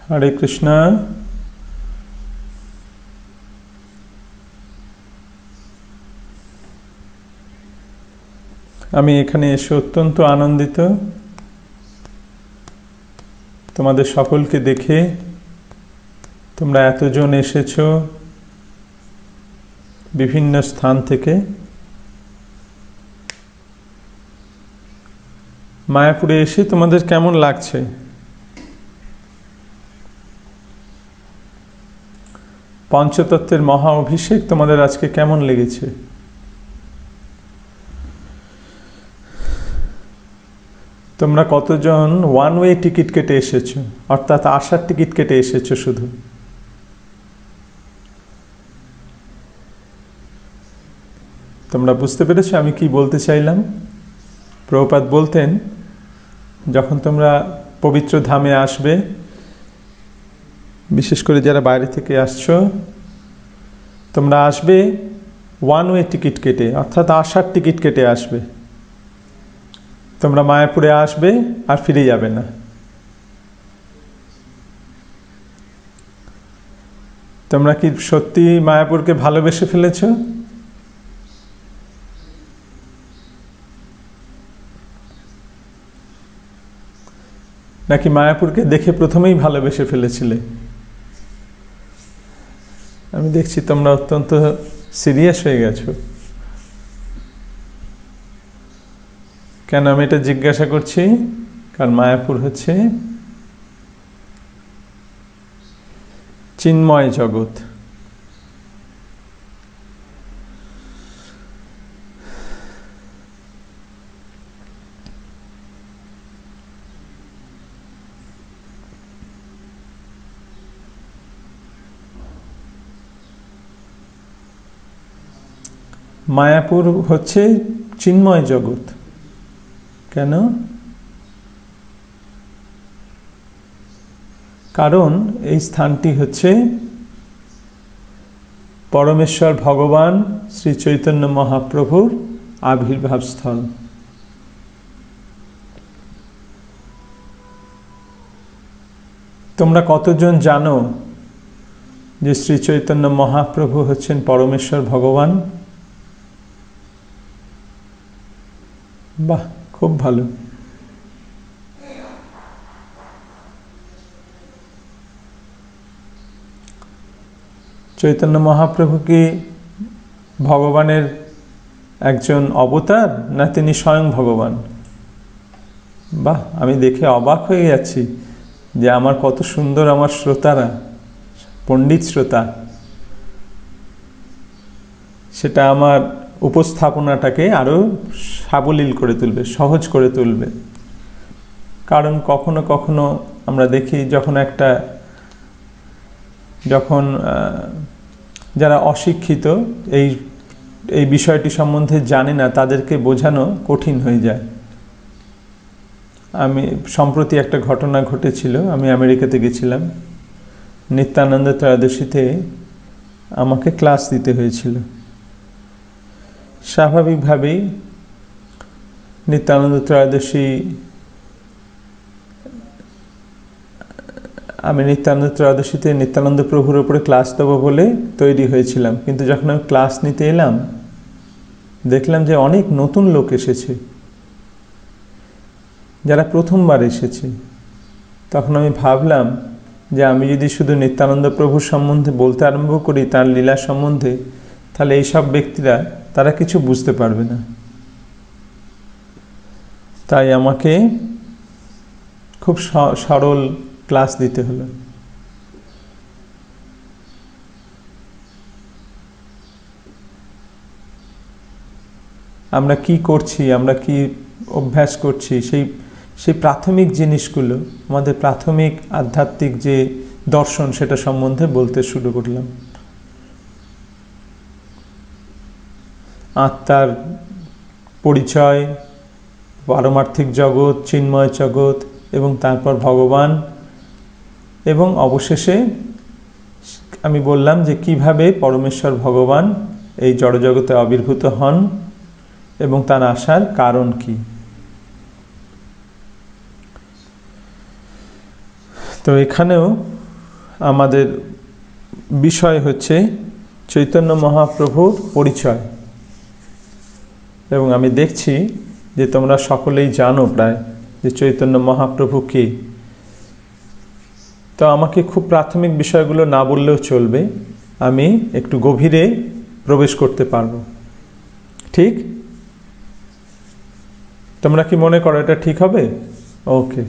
হরে কৃষ্ণ। আমি এখানে এসে অত্যন্ত আনন্দিত তোমাদের সকলকে দেখে। তোমরা এতজন এসেছো বিভিন্ন স্থান থেকে। মায়াপুরে এসে তোমাদের কেমন লাগছে? পঞ্চতত্ত্বের মহা অভিষেক তোমাদের আজকে কেমন লেগেছে? তোমরা কতজন ওয়ান ওয়ে টিকিট কেটে এসেছো, অর্থাৎ আসার টিকিট কেটে এসেছো? শুধু তোমরা বুঝতে পেরেছো আমি কি বলতে চাইলাম? প্রভুপাদ বলতেন, যখন তোমরা পবিত্র ধামে আসবে, বিশেষ করে যারা বাইরে থেকে আসছো, তোমরা আসবে ওয়ান ওয়ে টিকিট কেটে, অর্থাৎ আসার টিকিট কেটে আসবে। তোমরা মায়াপুরে আসবে আর ফিরে যাবে না। তোমরা কি সত্যি মায়াপুরকে ভালোবেসে ফেলেছো? নাকি মায়াপুরকে দেখে প্রথমেই ভালোবেসে ফেলেছিলে? আমি দেখছি তোমরা অত্যন্ত সিরিয়াস হয়ে গেছো। কেন আমি এটা জিজ্ঞাসা করছি? কারণ মায়াপুর হচ্ছে চিন্ময় জগৎ। মায়াপুর হচ্ছে চিন্ময় জগৎ। কেন? কারণ এই স্থানটি হচ্ছে পরমেশ্বর ভগবান শ্রী চৈতন্য মহাপ্রভুর আবির্ভাব স্থল। তোমরা কতজন জানো যে শ্রী চৈতন্য মহাপ্রভু হচ্ছেন পরমেশ্বর ভগবান? বাহ, খুব ভালো। চৈতন্য মহাপ্রভু কি ভগবানের একজন অবতার, না তিনি স্বয়ং ভগবান? বাহ, আমি দেখে অবাক হয়ে যাচ্ছি যে আমার কত সুন্দর আমার শ্রোতারা, পণ্ডিত শ্রোতা। সেটা আমার উপস্থাপনাটাকে আরো সাবলীল করে তুলবে, সহজ করে তুলবে। কারণ কখনো কখনো আমরা দেখি যখন যারা অশিক্ষিত, এই বিষয়টি সম্বন্ধে জানে না, তাদেরকে বোঝানো কঠিন হয়ে যায়। আমি সম্প্রতি একটা ঘটনা ঘটেছিল। আমি আমেরিকাতে গেছিলাম, নিত্যানন্দ ত্রয়োদশীতে আমাকে ক্লাস দিতে হয়েছিল। স্বাভাবিকভাবেই নিত্যানন্দ ত্রয়োদশী, আমি নিত্যানন্দ ত্রয়োদশীতে নিত্যানন্দ প্রভুর উপরে ক্লাস দেবো বলে তৈরি হয়েছিলাম। কিন্তু যখন আমি ক্লাস নিতে এলাম, দেখলাম যে অনেক নতুন লোক এসেছে, যারা প্রথমবার এসেছে। তখন আমি ভাবলাম যে আমি যদি শুধু নিত্যানন্দ প্রভুর সম্বন্ধে বলতে আরম্ভ করি, তার লীলা সম্বন্ধে, তাহলে এইসব ব্যক্তিরা তারা কিছু বুঝতে পারবে না। তাই আমাকে খুব সরল ক্লাস দিতে হলো। আমরা কি করছি, আমরা কি অভ্যাস করছি, সেই প্রাথমিক জিনিসগুলো, আমাদের প্রাথমিক আধ্যাত্মিক যে দর্শন, সেটা সম্বন্ধে বলতে শুরু করলাম। আত্মার পরিচয়, পারমার্থিক জগৎ, চিন্ময় জগৎ, এবং তারপর ভগবান, এবং অবশেষে আমি বললাম যে কিভাবে পরমেশ্বর ভগবান এই জড়জগতে আবির্ভূত হন এবং তার আসার কারণ কি। তো এখানেও আমাদের বিষয় হচ্ছে চৈতন্য মহাপ্রভুর পরিচয়, এবং আমি দেখছি যে তোমরা সকলেই জানো প্রায় যে চৈতন্য মহাপ্রভু কে। তো আমাকে খুব প্রাথমিক বিষয়গুলো না বললেও চলবে, আমি একটু গভীরে প্রবেশ করতে পারবো। ঠিক? তোমরা কি মনে করো এটা ঠিক হবে? ওকে।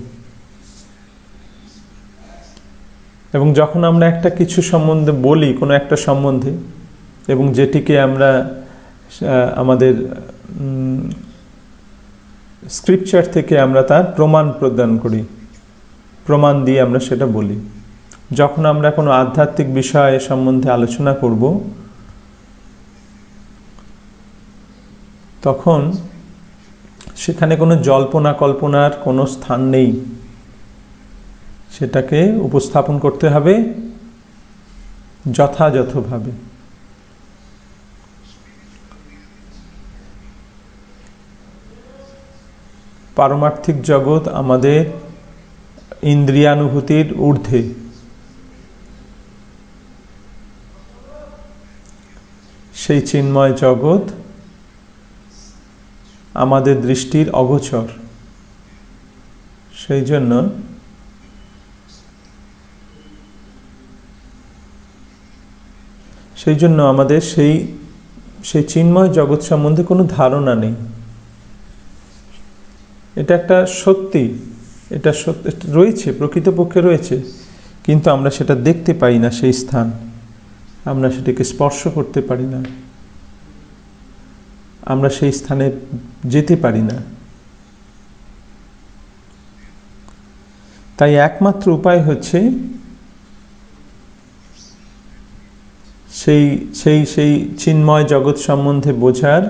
এবং যখন আমরা একটা কিছু সম্বন্ধে বলি, কোনো একটা সম্বন্ধে, এবং যেটিকে আমরা আমাদের স্ক্রিপচার থেকে আমরা তার প্রমাণ প্রদান করি, প্রমাণ দিয়ে আমরা সেটা বলি। যখন আমরা কোনো আধ্যাত্মিক বিষয় সম্বন্ধে আলোচনা করব, তখন সেখানে কোনো জল্পনা কল্পনার কোনো স্থান নেই। সেটাকে উপস্থাপন করতে হবে যথাযথভাবে। পারমার্থিক জগৎ আমাদের ইন্দ্রিয়ানুভূতির ঊর্ধ্বে। সেই চিন্ময় জগৎ আমাদের দৃষ্টির অগোচর। সেই জন্য আমাদের সেই চিন্ময় জগৎ সম্বন্ধে কোনো ধারণা নেই। এটা একটা সত্যি, এটা রয়েছে, প্রকৃতপক্ষে রয়েছে, কিন্তু আমরা সেটা দেখতে পাই না। সেই স্থান আমরা সেটাকে স্পর্শ করতে পারি না, আমরা সেই স্থানে যেতে পারি না। তাই একমাত্র উপায় হচ্ছে সেই চিন্ময় জগৎ সম্বন্ধে বোঝার,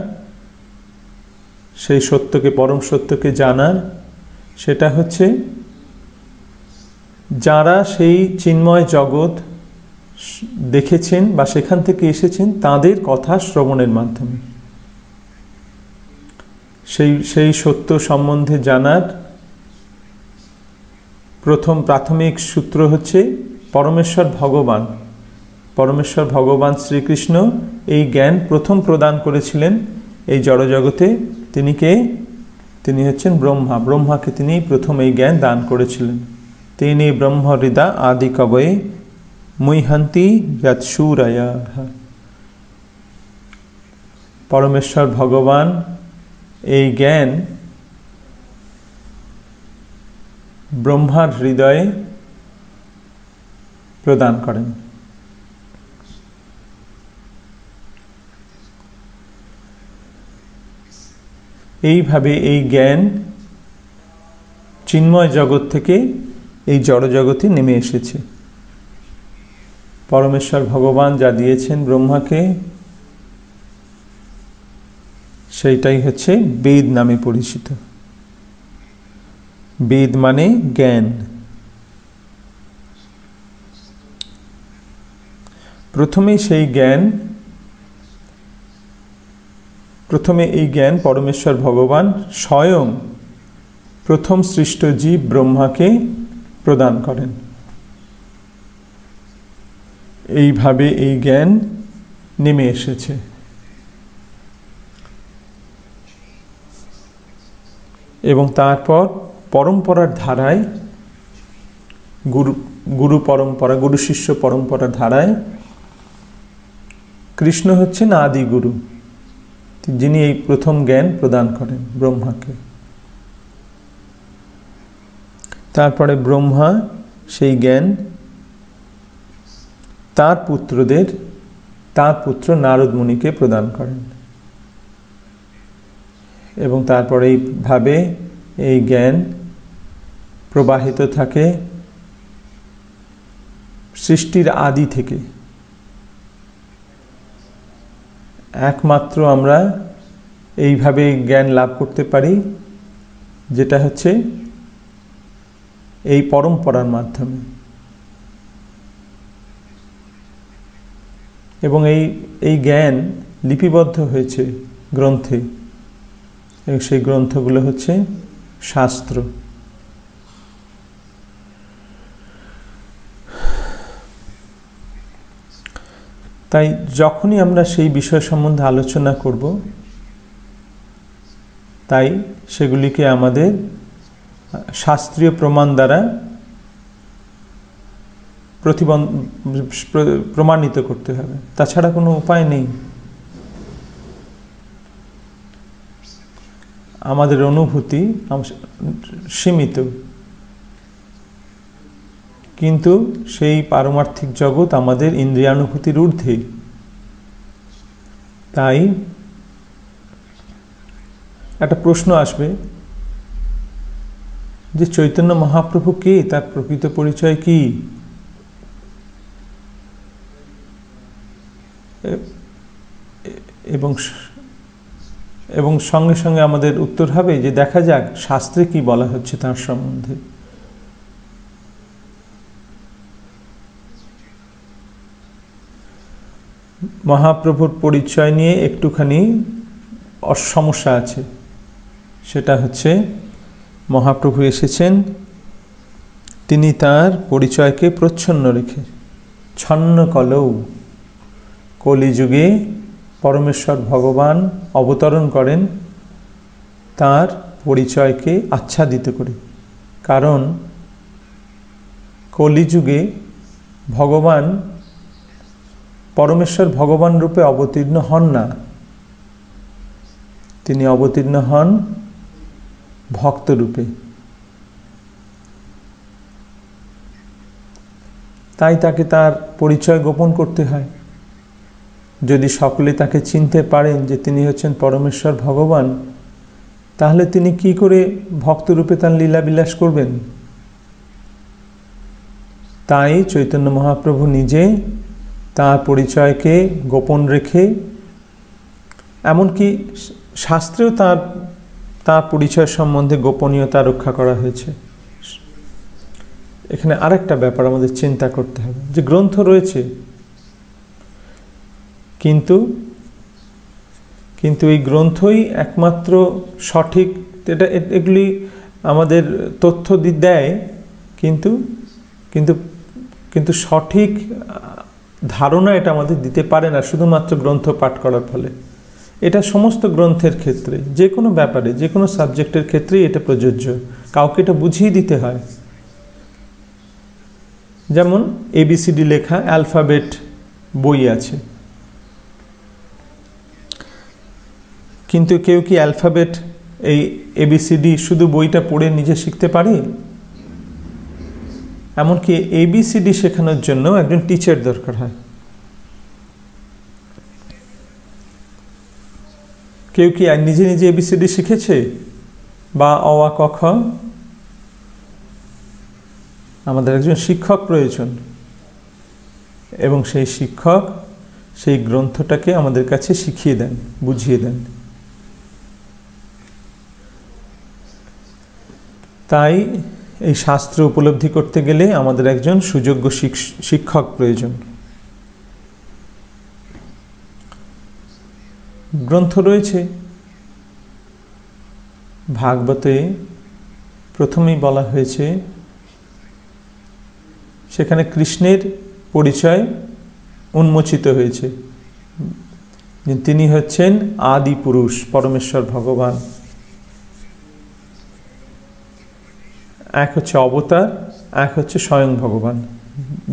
সেই সত্যকে, পরম সত্যকে জানার। সেটা হচ্ছে যারা সেই চিন্ময় জগৎ দেখেছেন বা সেখান থেকে এসেছেন, তাদের কথা শ্রবণের মাধ্যমে সেই সত্য সম্বন্ধে জানার প্রথম প্রাথমিক সূত্র হচ্ছে পরমেশ্বর ভগবান। পরমেশ্বর ভগবান শ্রীকৃষ্ণ এই জ্ঞান প্রথম প্রদান করেছিলেন এই জড়জগতে। তিনি কে? তিনি হচ্ছেন ব্রহ্মা। ব্রহ্মাকে তিনি প্রথম এই জ্ঞান দান করেছিলেন। তিনি ব্রহ্মহৃদা আদি কবয়ে মুহ্যন্তি যৎসূরয়ঃ। পরমেশ্বর ভগবান এই জ্ঞান ব্রহ্মার হৃদয়ে প্রদান করেন। এইভাবে এই জ্ঞান চিন্ময় জগৎ থেকে এই জড়জগতে নেমে এসেছে। পরমেশ্বর ভগবান যা দিয়েছেন ব্রহ্মাকে, সেইটাই হচ্ছে বেদ নামে পরিচিত। বেদ মানে জ্ঞান। প্রথমে এই জ্ঞান পরমেশ্বর ভগবান স্বয়ং প্রথম সৃষ্ট জীব ব্রহ্মাকে প্রদান করেন। এইভাবে এই জ্ঞান নেমে এসেছে। এবং তারপর পরম্পরার ধারায়, গুরু শিষ্য পরম্পরার ধারায় কৃষ্ণ হচ্ছেন আদি গুরু, যিনি এই প্রথম জ্ঞান প্রদান করেন ব্রহ্মাকে। তারপরে ব্রহ্মা সেই জ্ঞান তার পুত্র নারদ মুনিকে প্রদান করেন। এবং তারপরে এইভাবে এই জ্ঞান প্রবাহিত থাকে সৃষ্টির আদি থেকে। একমাত্র আমরা এইভাবে জ্ঞান লাভ করতে পারি, যেটা হচ্ছে এই পরম্পরার মাধ্যমে। এবং এই জ্ঞান লিপিবদ্ধ হয়েছে গ্রন্থে, এবং সেই গ্রন্থগুলো হচ্ছে শাস্ত্র। তাই যখনই আমরা সেই বিষয় সম্বন্ধে আলোচনা করব, তাই সেগুলিকে আমাদের শাস্ত্রীয় প্রমাণ দ্বারা প্রমাণিত করতে হবে, তাছাড়া কোনো উপায় নেই। আমাদের অনুভূতি সীমিত, কিন্তু সেই পারমার্থিক জগৎ আমাদের ইন্দ্রিয়ানুভূতির ঊর্ধ্বে। তাই একটা প্রশ্ন আসবে যে চৈতন্য মহাপ্রভু কে, তার প্রকৃত পরিচয় কি? এবং সঙ্গে সঙ্গে আমাদের উত্তর হবে যে দেখা যাক শাস্ত্রে কি বলা হচ্ছে তার সম্বন্ধে। মহাপ্রভুর পরিচয় নিয়ে একটুখানি সমস্যা আছে। সেটা হচ্ছে মহাপ্রভু এসেছেন, তিনি তার পরিচয়কে প্রচ্ছন্ন রেখে ছন্ন কলৌ, কলিযুগে পরমেশ্বর ভগবান অবতরণ করেন তার পরিচয়কে আচ্ছাদিত করে। কারণ কলিযুগে ভগবান পরমেশ্বর ভগবান রূপে অবতীর্ণ হন না, তিনি অবতীর্ণ হন ভক্ত রূপে। তাই তাকে তার পরিচয় গোপন করতে হয়। যদি সকলে তাকে চিনতে পারেন যে তিনি হচ্ছেন পরমেশ্বর ভগবান, তাহলে তিনি কি করে ভক্তরূপে তার লীলাবিলাস করবেন? তাই চৈতন্য মহাপ্রভু নিজে তার পরিচয়কে গোপন রেখে, এমনকি শাস্ত্রেও তার পরিচয় সম্বন্ধে গোপনীয়তা রক্ষা করা হয়েছে। এখানে আরেকটা ব্যাপার আমাদের চিন্তা করতে হবে, যে গ্রন্থ রয়েছে, কিন্তু এই গ্রন্থই একমাত্র সঠিক, এগুলি আমাদের তথ্য দেয়, কিন্তু সঠিক ধারণা এটা আমাদের দিতে পারে না শুধুমাত্র গ্রন্থ পাঠ করার ফলে। এটা সমস্ত গ্রন্থের ক্ষেত্রে, যে কোনো ব্যাপারে, যে কোনো সাবজেক্টের ক্ষেত্রেই এটা প্রযোজ্য। কাউকে এটা বুঝিয়ে দিতে হয়। যেমন ABCD লেখা অ্যালফাবেট বই আছে, কিন্তু কেউ কি অ্যালফাবেট এই ABCD শুধু বইটা পড়ে নিজে শিখতে পারে? এমনকি ABCD শেখানোর জন্য একজন টিচার দরকার হয়। কেউ কি নিজে নিজে ABCD শিখেছে? বা অ আ ক খ? আমাদের একজন শিক্ষক প্রয়োজন, এবং সেই শিক্ষক সেই গ্রন্থটাকে আমাদের কাছে শিখিয়ে দেন, বুঝিয়ে দেন। তাই এই শাস্ত্র উপলব্ধি করতে গেলে আমাদের একজন সুযোগ্য শিক্ষক প্রয়োজন। গ্রন্থ রয়েছে, ভাগবতে প্রথমেই বলা হয়েছে, সেখানে কৃষ্ণের পরিচয় উন্মোচিত হয়েছে, তিনি হচ্ছেন আদি পুরুষ, পরমেশ্বর ভগবান। এক হচ্ছে অবতার, এক হচ্ছে স্বয়ং ভগবান,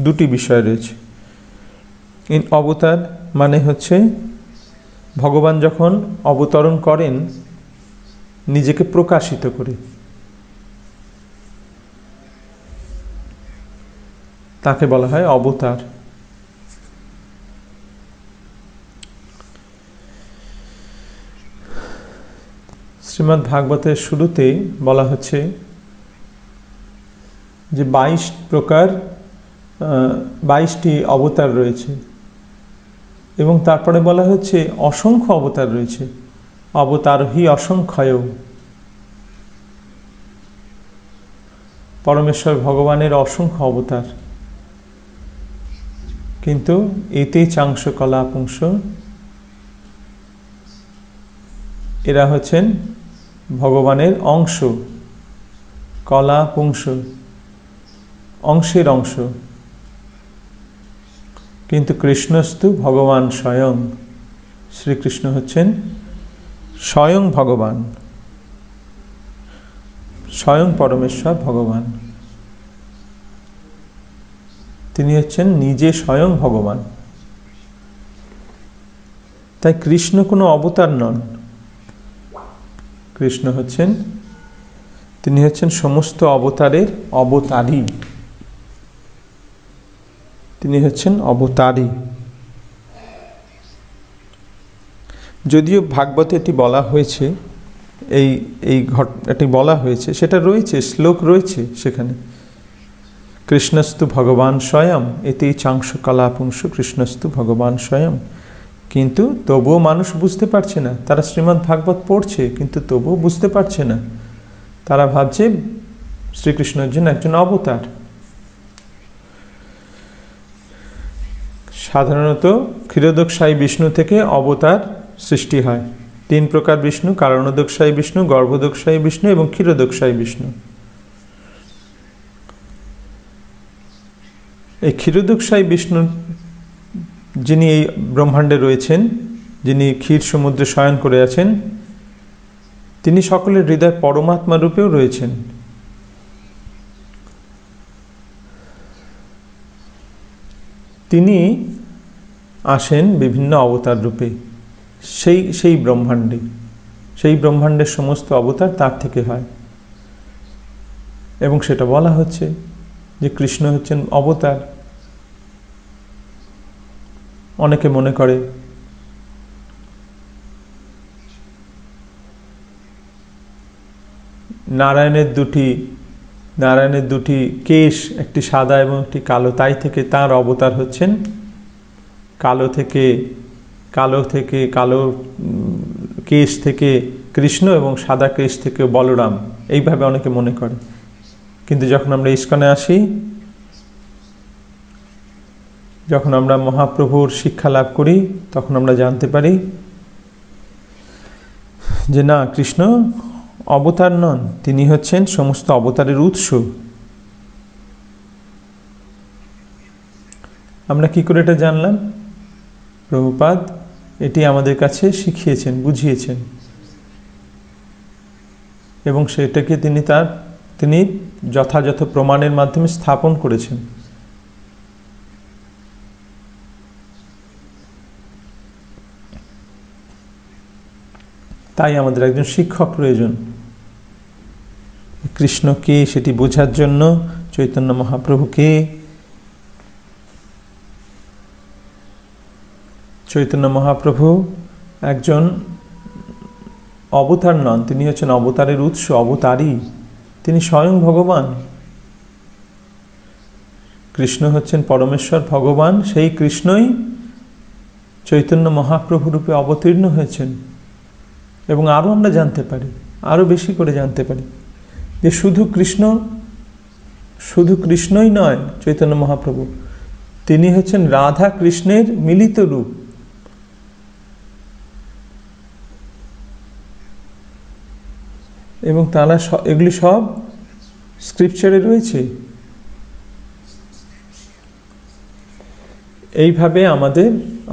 দুটি বিষয় রয়েছে। অবতার মানে হচ্ছে ভগবান যখন অবতরণ করেন নিজেকে প্রকাশিত করে, তাকে বলা হয় অবতার। শ্রীমদ্ ভাগবতের শুরুতে বলা হচ্ছে যে 22টি অবতার রয়েছে, এবং তারপরে বলা হচ্ছে অসংখ্য অবতার রয়েছে, অবতারহি অসংখ্যয়। পরমেশ্বর ভগবানের অসংখ্য অবতার, কিন্তু এতে চাংশ কলা পুংস, এরা হচ্ছেন ভগবানের অংশ, কলা পুংস, অংশের অংশ। কিন্তু কৃষ্ণস্তু ভগবান স্বয়ং। শ্রীকৃষ্ণ হচ্ছেন স্বয়ং ভগবান, স্বয়ং পরমেশ্বর ভগবান। তিনি হচ্ছেন নিজে স্বয়ং ভগবান। তাই কৃষ্ণ কোনো অবতার নন, কৃষ্ণ হচ্ছেন, তিনি হচ্ছেন সমস্ত অবতারের অবতারী, তিনি হচ্ছেন অবতারী। যদিও ভাগবতে এটি বলা হয়েছে, এটি বলা হয়েছে, সেটা রয়েছে, শ্লোক রয়েছে সেখানে, কৃষ্ণস্তু ভগবান স্বয়ং এতে চাংশ কলাপুংশ কৃষ্ণস্তু ভগবান স্বয়ং। কিন্তু তবুও মানুষ বুঝতে পারছে না, তারা শ্রীমদ্ ভাগবত পড়ছে কিন্তু তবুও বুঝতে পারছে না, তারা ভাবছে শ্রীকৃষ্ণ একজন অবতার। সাধারণত ক্ষীরোদকশায়ী বিষ্ণু থেকে অবতার সৃষ্টি হয়। 3 প্রকার বিষ্ণু: কারণোদকশায়ী বিষ্ণু, গর্ভোদকশায়ী বিষ্ণু এবং ক্ষীরোদকশায়ী বিষ্ণু। এই ক্ষীরোদকশায়ী বিষ্ণু যিনি এই ব্রহ্মাণ্ডে রয়েছেন, যিনি ক্ষীর সমুদ্রে শয়ন করে আছেন, তিনি সকলের হৃদয় পরমাত্মা রূপেও রয়েছেন। তিনি আসেন বিভিন্ন অবতার রূপে সেই ব্রহ্মাণ্ডে, সেই ব্রহ্মাণ্ডের সমস্ত অবতার তার থেকে হয়। এবং সেটা বলা হচ্ছে যে কৃষ্ণ হচ্ছেন অবতার। অনেকে মনে করে নারায়ণের দুটি কেশ, একটি সাদা এবং একটি কালো, তাই থেকে তার অবতার হচ্ছেন কালো কেশ থেকে কৃষ্ণ এবং সাদা কেশ থেকে বলরাম, এইভাবে অনেকে মনে করে। কিন্তু যখন আমরা ইস্কনে আসি, যখন আমরা মহাপ্রভুর শিক্ষা লাভ করি, তখন আমরা জানতে পারি যে না, কৃষ্ণ অবতার নন, তিনি হচ্ছেন সমস্ত অবতারের উৎস। আমরা কি করে এটা জানলাম? প্রভুপাদ এটি আমাদের কাছে শিখিয়েছেন, বুঝিয়েছেন, এবং সেটাকে তিনি যথাযথ প্রমাণের মাধ্যমে স্থাপন করেছেন। তাই আমাদের একজন শিক্ষক প্রয়োজন। কৃষ্ণ কে সেটি বোঝার জন্য চৈতন্য মহাপ্রভু কে, চৈতন্য মহাপ্রভু একজন অবতার নন, তিনি হচ্ছেন অবতারের উৎস, অবতারী, তিনি স্বয়ং ভগবান। কৃষ্ণ হচ্ছেন পরমেশ্বর ভগবান, সেই কৃষ্ণই চৈতন্য মহাপ্রভু রূপে অবতীর্ণ হয়েছেন। এবং আরও আমরা জানতে পারি, আরও বেশি করে জানতে পারি যে শুধু কৃষ্ণই নয় চৈতন্য মহাপ্রভু, তিনি হচ্ছেন রাধা কৃষ্ণের মিলিত রূপ। এবং তারা এগুলি সব স্ক্রিপচারে রয়েছে। এইভাবে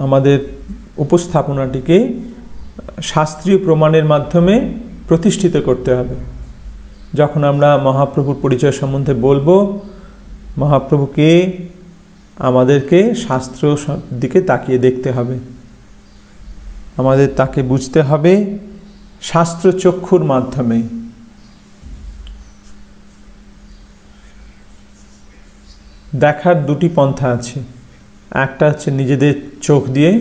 আমাদের উপস্থাপনাটিকে শাস্ত্রীয় প্রমাণের মাধ্যমে প্রতিষ্ঠিত করতে হবে। যখন আমরা মহাপ্রভুর পরিচয় সম্বন্ধে বলবো, মহাপ্রভুকে আমাদেরকে শাস্ত্র দিকে তাকিয়ে দেখতে হবে, আমাদের তাকে বুঝতে হবে শাস্ত্র চক্ষুর মাধ্যমে। দেখার দুটি পন্থা আছে, একটা হচ্ছে নিজেদের চোখ দিয়ে,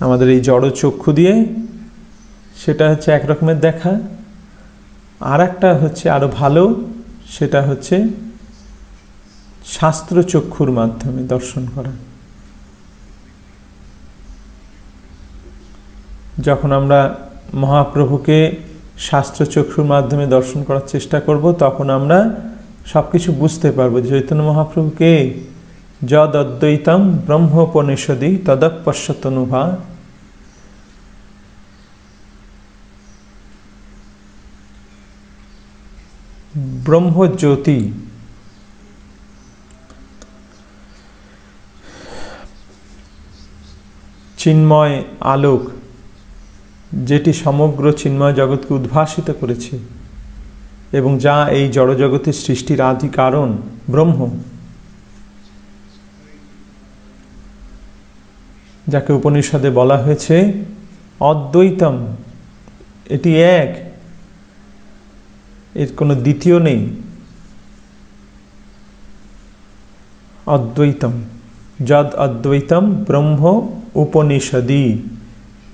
আমাদের এই জড় চক্ষু দিয়ে, সেটা হচ্ছে এক রকমের দেখা। আর একটা হচ্ছে আরো ভালো, সেটা হচ্ছে শাস্ত্র চক্ষুর মাধ্যমে দর্শন করা। যখন আমরা মহাপ্রভুকে শাস্ত্র চক্ষুর মাধ্যমে দর্শন করার চেষ্টা করব, তখন আমরা সবকিছু বুঝতে পারবো। চৈতন্য মহাপ্রভুকে যদ অদ্বৈতম ব্রহ্মোপনিষদি তদপশ্যতনুভা, ব্রহ্মজ্যোতি, চিন্ময় আলোক, যেটি সমগ্র চিন্ময় জগৎকে উদ্ভাসিত করেছে এবং যা এই জড়জগতের সৃষ্টির আদি কারণ ব্রহ্ম, যাকে উপনিষদে বলা হয়েছে অদ্বৈতম, এটি এক, এর কোনো দ্বিতীয় নেই। অদ্বৈতম, যদ অদ্বৈতম ব্রহ্ম উপনিষদি,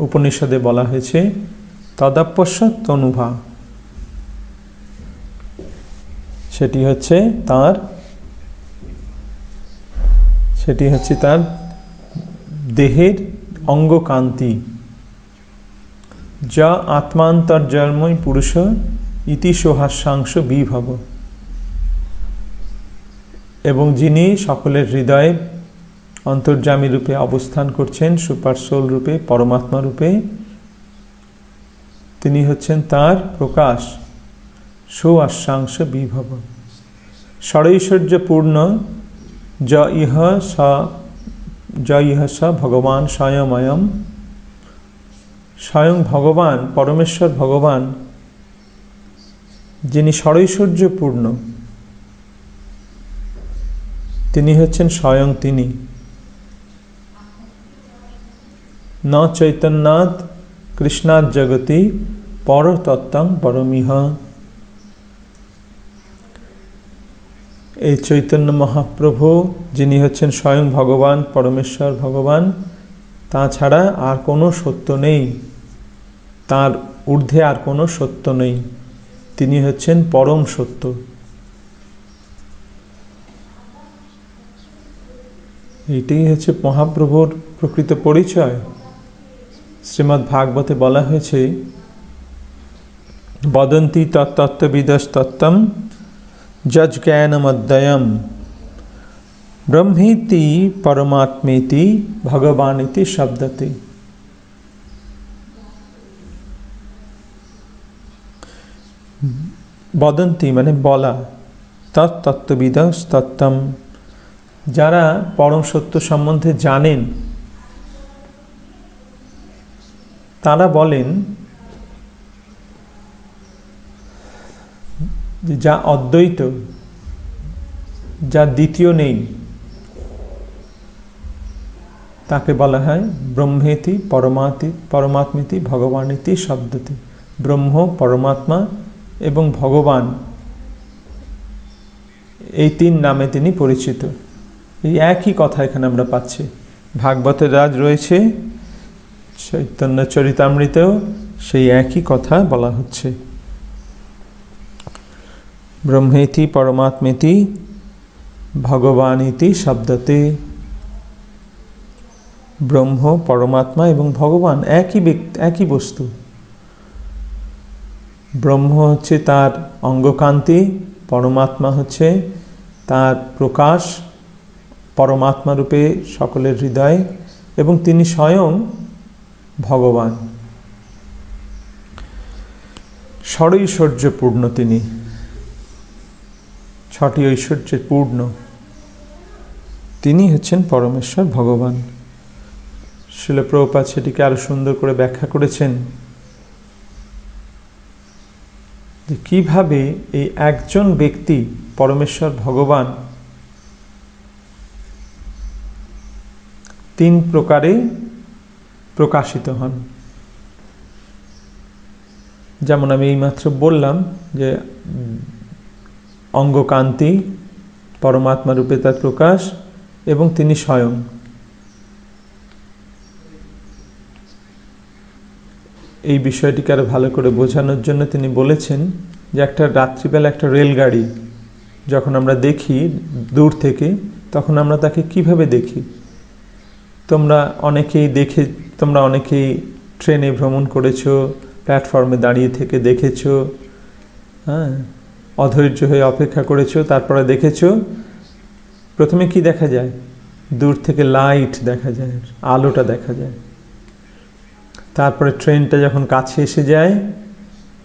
উপনিষদে বলা হয়েছে তদপশ্য তনুভা, সেটি হচ্ছে তার দেহের অঙ্গকান্তি। যা আত্মান্তর্জন্ময় পুরুষ ইতি সোহাস্যাংশ বিভব, এবং যিনি সকলের হৃদয়ে অন্তর্যামী রূপে অবস্থান করছেন, সুপার সোল রূপে, পরমাত্মা রূপে, তিনি হচ্ছেন তার প্রকাশ। সোহাস্যাংশ বিভব ষড়ৈশ্বর্যপূর্ণ য ইহ স ভগবান স্বয়ময়ম, স্বয়ং ভগবান, পরমেশ্বর ভগবান, যিনি ষড়ৈশ্বর্যপূর্ণ, তিনি হচ্ছেন স্বয়ং তিনি। ন চৈতন্যাৎ কৃষ্ণাৎ জগতি পরতত্ত্বং পরমিহ, এই চৈতন্য মহাপ্রভু যিনি হচ্ছেন স্বয়ং ভগবান, পরমেশ্বর ভগবান, তাছাড়া আর কোনো সত্য নেই, তার ঊর্ধ্বে আর কোনো সত্য নেই, তিনি হচ্ছেন পরম সত্য। এইটাই হচ্ছে মহাপ্রভুর প্রকৃত পরিচয়। শ্রীমদ্ ভাগবতে বলা হয়েছে বদন্তি তত্ত্ববিদস্তত্ত্বম যজ্ঞানমদ্বয়ম ব্রহ্মেতি পরমাত্মেতি ভগবানিতি শব্দতে। বদন্তি মানে বলা, তত্ত্ববিদস্তত্ত্বম, যারা পরম সত্য সম্বন্ধে জানেন তারা বলেন যা অদ্বৈত, যা দ্বিতীয় নেই, তাকে বলা হয় ব্রহ্মেতি পরমাত্মেতি ভগবানিতি শব্দতে। ব্রহ্ম, পরমাত্মা এবং ভগবান, এই তিন নামে তিনি পরিচিত। এই একই কথা এখানে আমরা পাচ্ছি। ভাগবতের রাজ রয়েছে, চৈতন্য চরিতামৃতেও সেই একই কথা বলা হচ্ছে। ব্রহ্মেতি পরমাত্মেতি ভগবানিতি শব্দতে। ব্রহ্ম, পরমাত্মা এবং ভগবান একই ব্যক্তি, একই বস্তু। ব্রহ্ম হচ্ছে তার অঙ্গকান্তি, পরমাত্মা হচ্ছে তার প্রকাশ, পরমাত্মা রূপে সকলের হৃদয়, এবং তিনি স্বয়ং ভগবান। ষড়ৈশ্বর্যপূর্ণ তিনি, ছটি ঐশ্বর্যের পূর্ণ, তিনি হচ্ছেন পরমেশ্বর ভগবান। শ্রীল প্রভুপাদ সেটিকে আরো সুন্দর করে ব্যাখ্যা করেছেন যে কিভাবে এই একজন ব্যক্তি পরমেশ্বর ভগবান তিন প্রকারে প্রকাশিত হন। যেমন আমি এইমাত্র বললাম যে অঙ্গকান্তি, পরমাত্মা রূপে তার প্রকাশ, এবং তিনি স্বয়ং। এই বিষয়টিকে আরো ভালো করে বোঝানোর জন্য তিনি বলেছেন যে একটা রাত্রিবেলা একটা রেলগাড়ি যখন আমরা দেখি দূর থেকে, তখন আমরা তাকে কিভাবে দেখি? তোমরা অনেকেই ট্রেনে ভ্রমণ করেছো, প্ল্যাটফর্মে দাঁড়িয়ে থেকে দেখেছো, হ্যাঁ, অধৈর্য হয়ে অপেক্ষা করেছো, তারপরে দেখেছো প্রথমে কি দেখা যায়? দূর থেকে লাইট দেখা যায়, আলোটা দেখা যায়। তারপরে ট্রেনটা যখন কাছে এসে যায়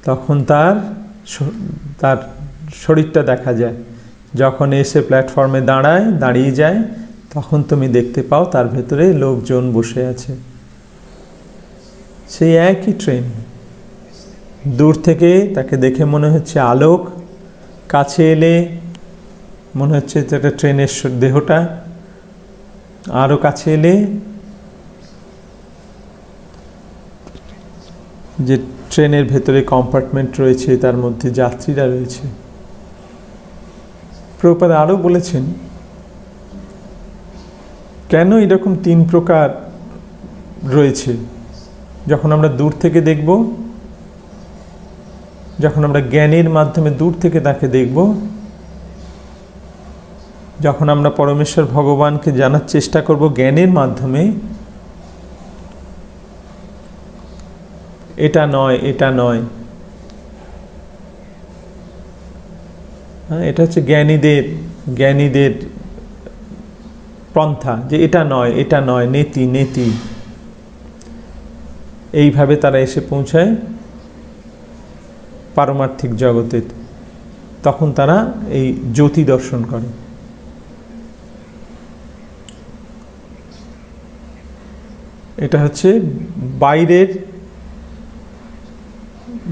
তখন তার শরীরটা দেখা যায়। যখন এসে প্ল্যাটফর্মে দাঁড়িয়ে যায়, তখন তুমি দেখতে পাও তার ভেতরে লোকজন বসে আছে। সেই একই ট্রেন। দূর থেকে তাকে দেখে মনে হচ্ছে আলোক, কাছে এলে মনে হচ্ছে একটা ট্রেনের দেহটা, আরও কাছে এলে যে ট্রেনের ভেতরে কম্পার্টমেন্ট রয়েছে, তার মধ্যে যাত্রীরা রয়েছে। প্রভুপাদ আরও বলেছেন কেন এরকম 3 প্রকার রয়েছে। যখন আমরা দূর থেকে দেখব, যখন আমরা জ্ঞানের মাধ্যমে দূর থেকে তাকে দেখব, যখন আমরা পরমেশ্বর ভগবানকে জানার চেষ্টা করব জ্ঞানের মাধ্যমে, এটা নয়, এটা নয়, এটা হচ্ছে জ্ঞানীদের পন্থা, যে এটা নয়, এটা নয়, নেতি নেতি, এইভাবে তারা এসে পৌঁছায় পারমার্থিক জগতে। তখন তারা এই জ্যোতি দর্শন করে। এটা হচ্ছে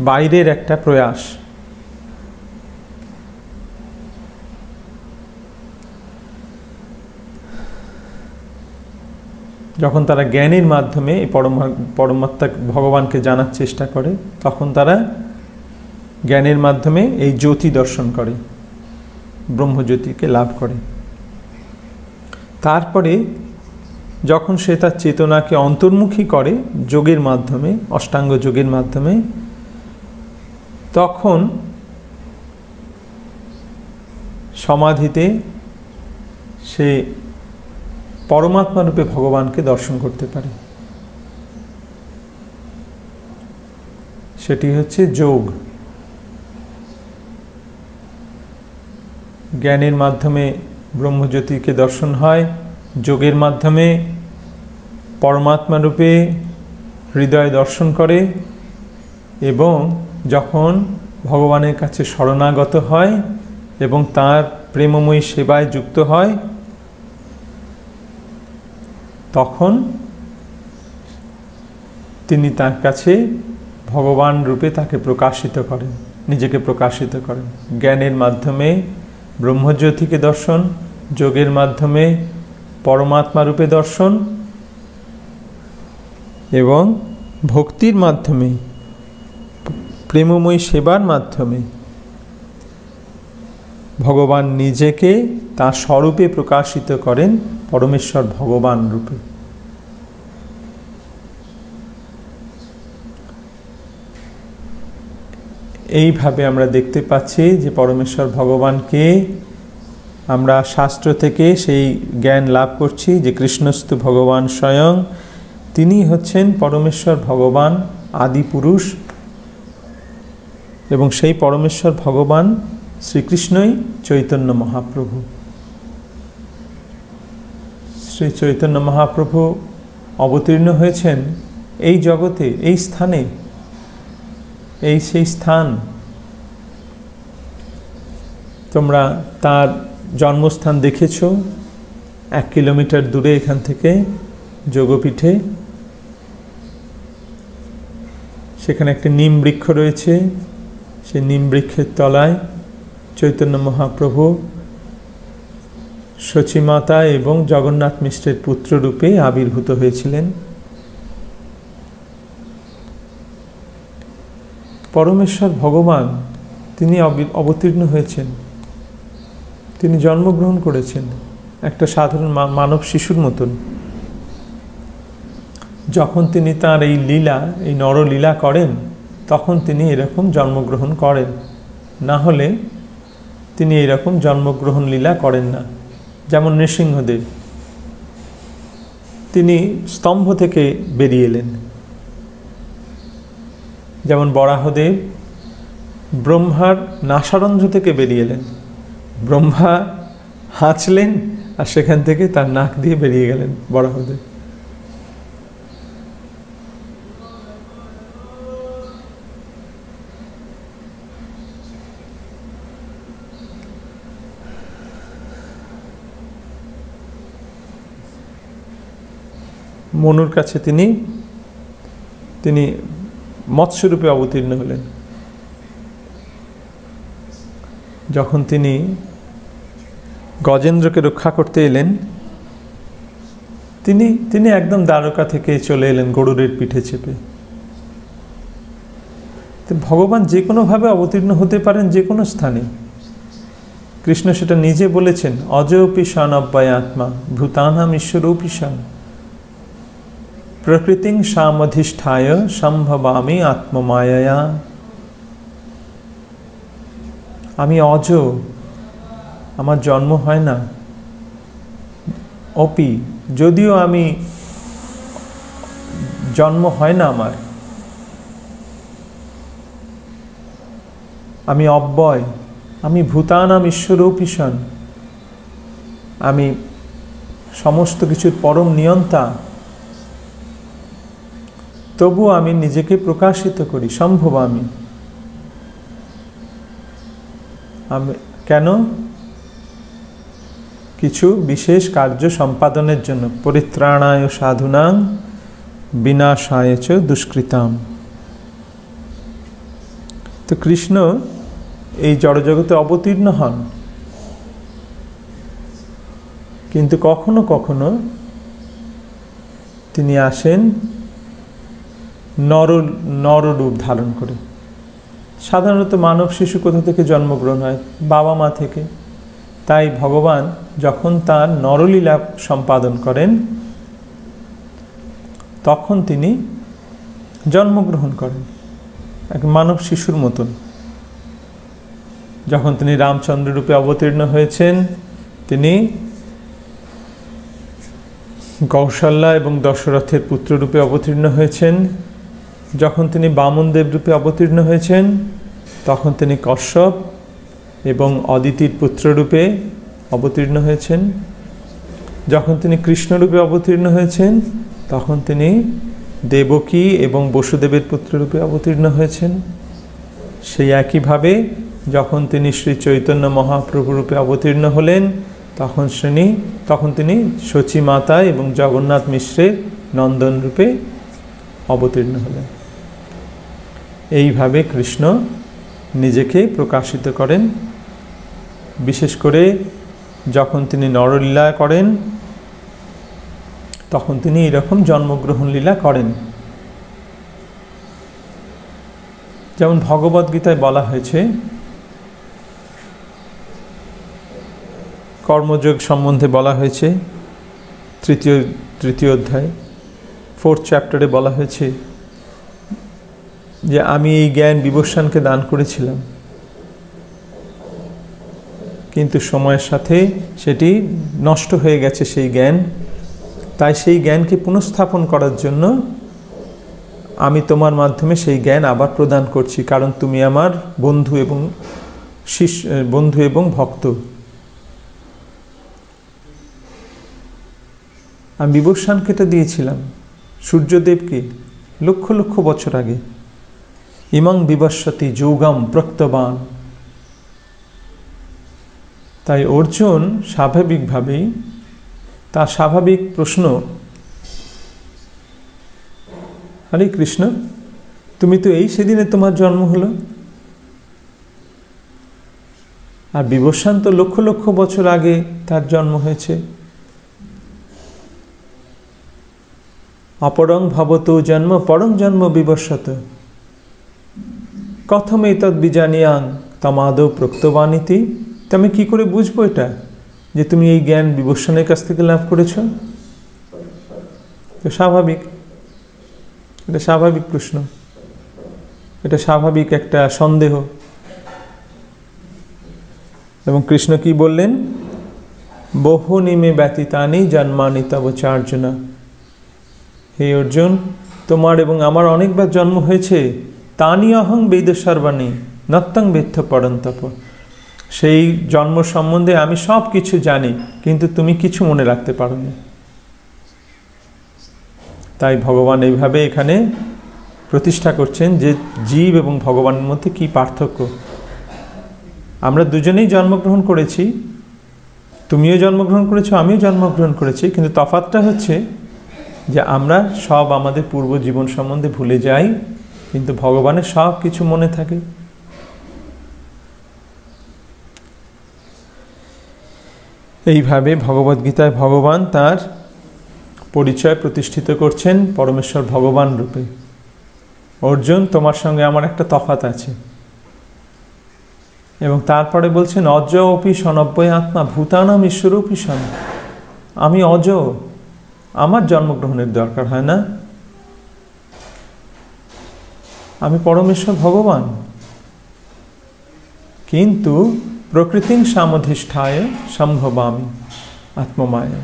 বাইরের একটা প্রয়াস। যখন তারা জ্ঞানের মাধ্যমে এই পরমাত্মা ভগবানকে জানার চেষ্টা করে, তখন তারা জ্ঞানের মাধ্যমে এই জ্যোতি দর্শন করে, ব্রহ্মজ্যোতিকে লাভ করে। তারপরে যখন সে তার চেতনাকে অন্তর্মুখী করে যোগের মাধ্যমে, অষ্টাঙ্গ যোগের মাধ্যমে, তখন সমাধিতে সে পরমাত্মা রূপে ভগবানকে দর্শন করতে পারে। সেটি হচ্ছে যোগ। জ্ঞানের মাধ্যমে ব্রহ্মজ্যোতিকে দর্শন হয়, যোগের মাধ্যমে পরমাত্মা রূপে হৃদয় দর্শন করে, এবং যখন ভগবানের কাছে শরণাগত হয় এবং তার প্রেমময়ী সেবায় যুক্ত হয়, তখন তিনি তার কাছে ভগবান রূপে তাকে প্রকাশিত করেন, নিজেকে প্রকাশিত করেন। জ্ঞানের মাধ্যমে ব্রহ্মজ্যোতিকে দর্শন, যোগের মাধ্যমে পরমাত্মা রূপে দর্শন, এবং ভক্তির মাধ্যমে, প্রেমময়ী সেবার মাধ্যমে ভগবান নিজেকে তার স্বরূপে প্রকাশিত করেন, পরমেশ্বর ভগবান রূপে। এইভাবে আমরা দেখতে পাচ্ছি যে পরমেশ্বর ভগবানকে আমরা শাস্ত্র থেকে সেই জ্ঞান লাভ করছি যে কৃষ্ণস্তু ভগবান স্বয়ং, তিনি হচ্ছেন পরমেশ্বর ভগবান, আদি পুরুষ, এবং সেই পরমেশ্বর ভগবান শ্রীকৃষ্ণই চৈতন্য মহাপ্রভু। শ্রী চৈতন্য মহাপ্রভু অবতীর্ণ হয়েছেন এই জগতে, এই স্থানে, এই সেই স্থান। তোমরা তার জন্মস্থান দেখেছ 1 কিলোমিটার দূরে এখান থেকে, যোগপীঠে। সেখানে একটি নিম বৃক্ষ রয়েছে, সেই নিম বৃক্ষের তলায় চৈতন্য মহাপ্রভু সচিমাতা এবং জগন্নাথ মিশ্রের পুত্ররূপে আবির্ভূত হয়েছিলেন। পরমেশ্বর ভগবান তিনি অবতীর্ণ হয়েছেন, তিনি জন্মগ্রহণ করেছেন একটা সাধারণ মানব শিশুর মতন। যখন তিনি তার এই লীলা, এই নরলীলা করেন, তখন তিনি এরকম জন্মগ্রহণ করেন, না হলে তিনি এইরকম জন্মগ্রহণ লীলা করেন না। যেমন নৃসিংহদেব, তিনি স্তম্ভ থেকে বেরিয়ে এলেন। যেমন বরাহদেব ব্রহ্মার নাসারন্ধ্র থেকে বেরিয়ে এলেন, ব্রহ্মা হাঁচলেন আর সেখান থেকে তার নাক দিয়ে বেরিয়ে গেলেন বরাহদেব। মনুর কাছে তিনি তিনি মৎস্যরূপে অবতীর্ণ হলেন। যখন তিনি গজেন্দ্রকে রক্ষা করতে এলেন, তিনি একদম দ্বারকা থেকে চলে এলেন গরুড়ের পিঠে চেপে। তো ভগবান যে কোনোভাবে অবতীর্ণ হতে পারেন যে কোনো স্থানে। কৃষ্ণ সেটা নিজে বলেছেন, অজপি শান অব্যয় আত্মা ভূতানাম ঈশ্বরূপি শান প্রকৃতিং সামধিষ্ঠায় সম্ভবামি আত্মমায়া। আমি অজ, আমার জন্ম হয় না। অপি, যদিও আমি জন্ম হয় না আমার, আমি অব্যয়, আমি ভূতানাম ঈশ্বরূপি শান, আমি সমস্ত কিছুর পরম নিয়ন্তা, তবু আমি নিজেকে প্রকাশিত করি। সম্ভব আমি কেন? কিছু বিশেষ কার্য সম্পাদনের জন্য। পরিত্রাণায় সাধুনাং বিনাশায় চ দুষ্কৃতাম। তো কৃষ্ণ এই জড়জগতে অবতীর্ণ হন, কিন্তু কখনো কখনো তিনি আসেন নররূপ ধারণ করে। সাধারণত মানব শিশু কোথা থেকে জন্মগ্রহণ হয়? বাবা মা থেকে। তাই ভগবান যখন তার নরলীলা সম্পাদন করেন তখন তিনি জন্মগ্রহণ করেন এক মানব শিশুর মতন। যখন তিনি রামচন্দ্র রূপে অবতীর্ণ হয়েছেন, তিনি কৌশল্যা এবং দশরথের পুত্ররূপে অবতীর্ণ হয়েছেন। যখন তিনি বামনদেব রূপে অবতীর্ণ হয়েছেন, তখন তিনি কশ্যপ এবং অদিতির পুত্ররূপে অবতীর্ণ হয়েছেন। যখন তিনি কৃষ্ণরূপে অবতীর্ণ হয়েছেন, তখন তিনি দেবকী এবং বসুদেবের পুত্ররূপে অবতীর্ণ হয়েছেন। সেই একইভাবে যখন তিনি শ্রী চৈতন্য মহাপ্রভু রূপে অবতীর্ণ হলেন, তখন তিনি শচী মাতা এবং জগন্নাথ মিশ্রের নন্দন রূপে অবতীর্ণ হলেন। এইভাবে কৃষ্ণ নিজেকে প্রকাশিত করেন। বিশেষ করে যখন তিনি নরলীলা করেন, তখন তিনি এরকম জন্মগ্রহণ লীলা করেন। যেমন ভগবদ্গীতায় বলা হয়েছে, কর্মযোগ সম্বন্ধে বলা হয়েছে তৃতীয় অধ্যায় 4th চ্যাপ্টারে বলা হয়েছে যে আমি এই জ্ঞান বিবস্বানকে দান করেছিলাম, কিন্তু সময়ের সাথে সেটি নষ্ট হয়ে গেছে সেই জ্ঞান। তাই সেই জ্ঞানকে পুনঃস্থাপন করার জন্য আমি তোমার মাধ্যমে সেই জ্ঞান আবার প্রদান করছি, কারণ তুমি আমার বন্ধু এবং ভক্ত। আমি বিবস্বানকে এটা দিয়েছিলাম, সূর্যদেবকে, লক্ষ লক্ষ বছর আগে। ইমং বিবস্বতি যৌগম প্রক্তবান। তাই অর্জুন স্বাভাবিকভাবেই তার স্বাভাবিক প্রশ্ন, আরে কৃষ্ণ, তুমি তো এই সেদিনে তোমার জন্ম হলো, আর বিবস্বান তো লক্ষ লক্ষ বছর আগে তার জন্ম হয়েছে। অপরং ভবত জন্ম পরং জন্ম বিবস্বত কথম এতদ বিজানিয়াং তমাদৌ প্রক্তবানিতি। তো আমি কী করে বুঝবো এটা যে তুমি এই জ্ঞান বিবস্বানের কাছ থেকে লাভ করেছ? তো স্বাভাবিক, এটা স্বাভাবিক প্রশ্ন, এটা স্বাভাবিক একটা সন্দেহ। এবং কৃষ্ণ কি বললেন? বহু নিমে ব্যতীতানি জন্মানি তব চার্জনা। হে অর্জুন, তোমার এবং আমার অনেকবার জন্ম হয়েছে। তানি অহং বেদ সর্বাণী নত্তং বেত্থ পড়ন্তপ। সেই জন্ম সম্বন্ধে আমি সব কিছু জানি, কিন্তু তুমি কিছু মনে রাখতে পারোনি। তাই ভগবান এইভাবে এখানে প্রতিষ্ঠা করছেন যে জীব এবং ভগবানের মধ্যে কি পার্থক্য। আমরা দুজনেই জন্মগ্রহণ করেছি, তুমিও জন্মগ্রহণ করেছো, আমিও জন্মগ্রহণ করেছি, কিন্তু তফাৎটা হচ্ছে যে আমরা সব আমাদের পূর্ব জীবন সম্বন্ধে ভুলে যাই, কিন্তু ভগবানের সব কিছু মনে থাকে। এইভাবে ভগবদ্গীতায় ভগবান তার পরিচয় প্রতিষ্ঠিত করছেন পরমেশ্বর ভগবান রূপে। অর্জুন, তোমার সঙ্গে আমার একটা তফাৎ আছে। এবং তারপরে বলছেন অজ অপি সনব্বয় আত্মা ভূতানাম ঈশ্বরূপী সন। আমি অজ, আমার জন্মগ্রহণের দরকার হয় না, আমি পরমেশ্বর ভগবান। কিন্তু প্রকৃতিং সামধিষ্ঠায় সম্ভবামি আত্মমায়া,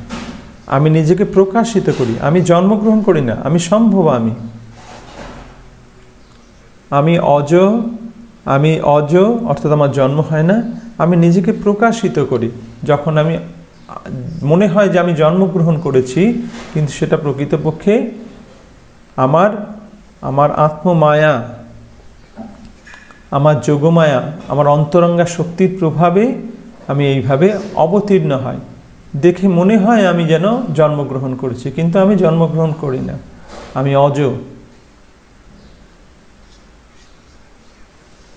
আমি নিজেকে প্রকাশিত করি, আমি জন্মগ্রহণ করি না, আমি সম্ভবামি। আমি অজ অর্থাৎ আমার জন্ম হয় না, আমি নিজেকে প্রকাশিত করি যখন আমি মনে হয় যে আমি জন্মগ্রহণ করেছি, কিন্তু সেটা প্রকৃতপক্ষে আমার আত্মমায়া, আমার যোগমায়া, আমার অন্তরঙ্গা শক্তির প্রভাবে আমি এইভাবে অবতীর্ণ হয়। দেখে মনে হয় আমি যেন জন্মগ্রহণ করেছি, কিন্তু আমি জন্মগ্রহণ করি না, আমি অজ।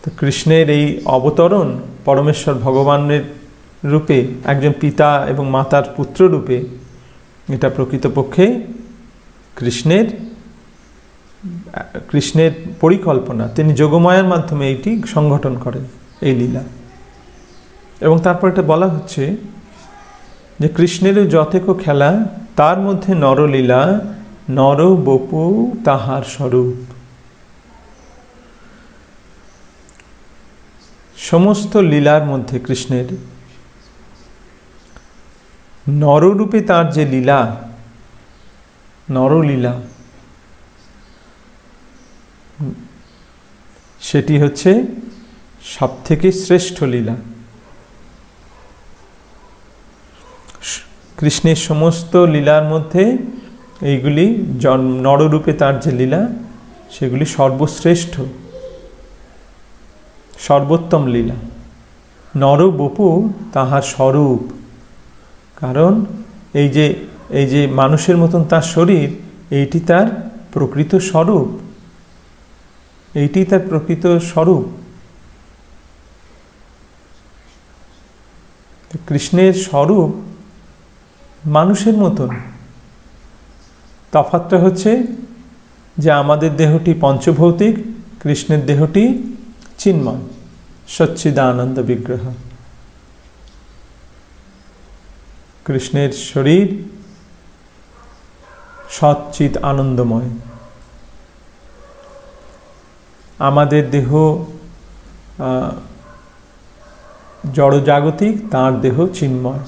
তো কৃষ্ণের এই অবতরণ পরমেশ্বর ভগবানের রূপে, একজন পিতা এবং মাতার পুত্র রূপে, এটা প্রকৃতপক্ষে কৃষ্ণের পরিকল্পনা। তিনি যোগমায়ার মাধ্যমে এইটি সংগঠন করেন, এই লীলা। এবং তারপর এটা বলা হচ্ছে যে কৃষ্ণেরও যতেক খেলা, তার মধ্যে নরলীলা, নর বপু তাহার স্বরূপ। সমস্ত লীলার মধ্যে কৃষ্ণের নররূপে তার যে লীলা, নরলীলা, সেটি হচ্ছে সব থেকে শ্রেষ্ঠ লীলা। কৃষ্ণের সমস্ত লীলার মধ্যে এইগুলি নররূপে তার যে লীলা, সেগুলি সর্বশ্রেষ্ঠ, সর্বোত্তম লীলা। নর বপু তাহার স্বরূপ, কারণ এই যে মানুষের মতন তার শরীর, এইটি তার প্রকৃত স্বরূপ, এইটি তার প্রকৃত স্বরূপ। কৃষ্ণের স্বরূপ মানুষের মতন। তফাৎটা হচ্ছে যে আমাদের দেহটি পঞ্চভৌতিক, কৃষ্ণের দেহটি চিন্ময়, সচ্চিদানন্দ বিগ্রহ। কৃষ্ণের শরীর সচ্চিদ আনন্দময়। আমাদের দেহ জড়জাগতিক, তাঁর দেহ চিন্ময়।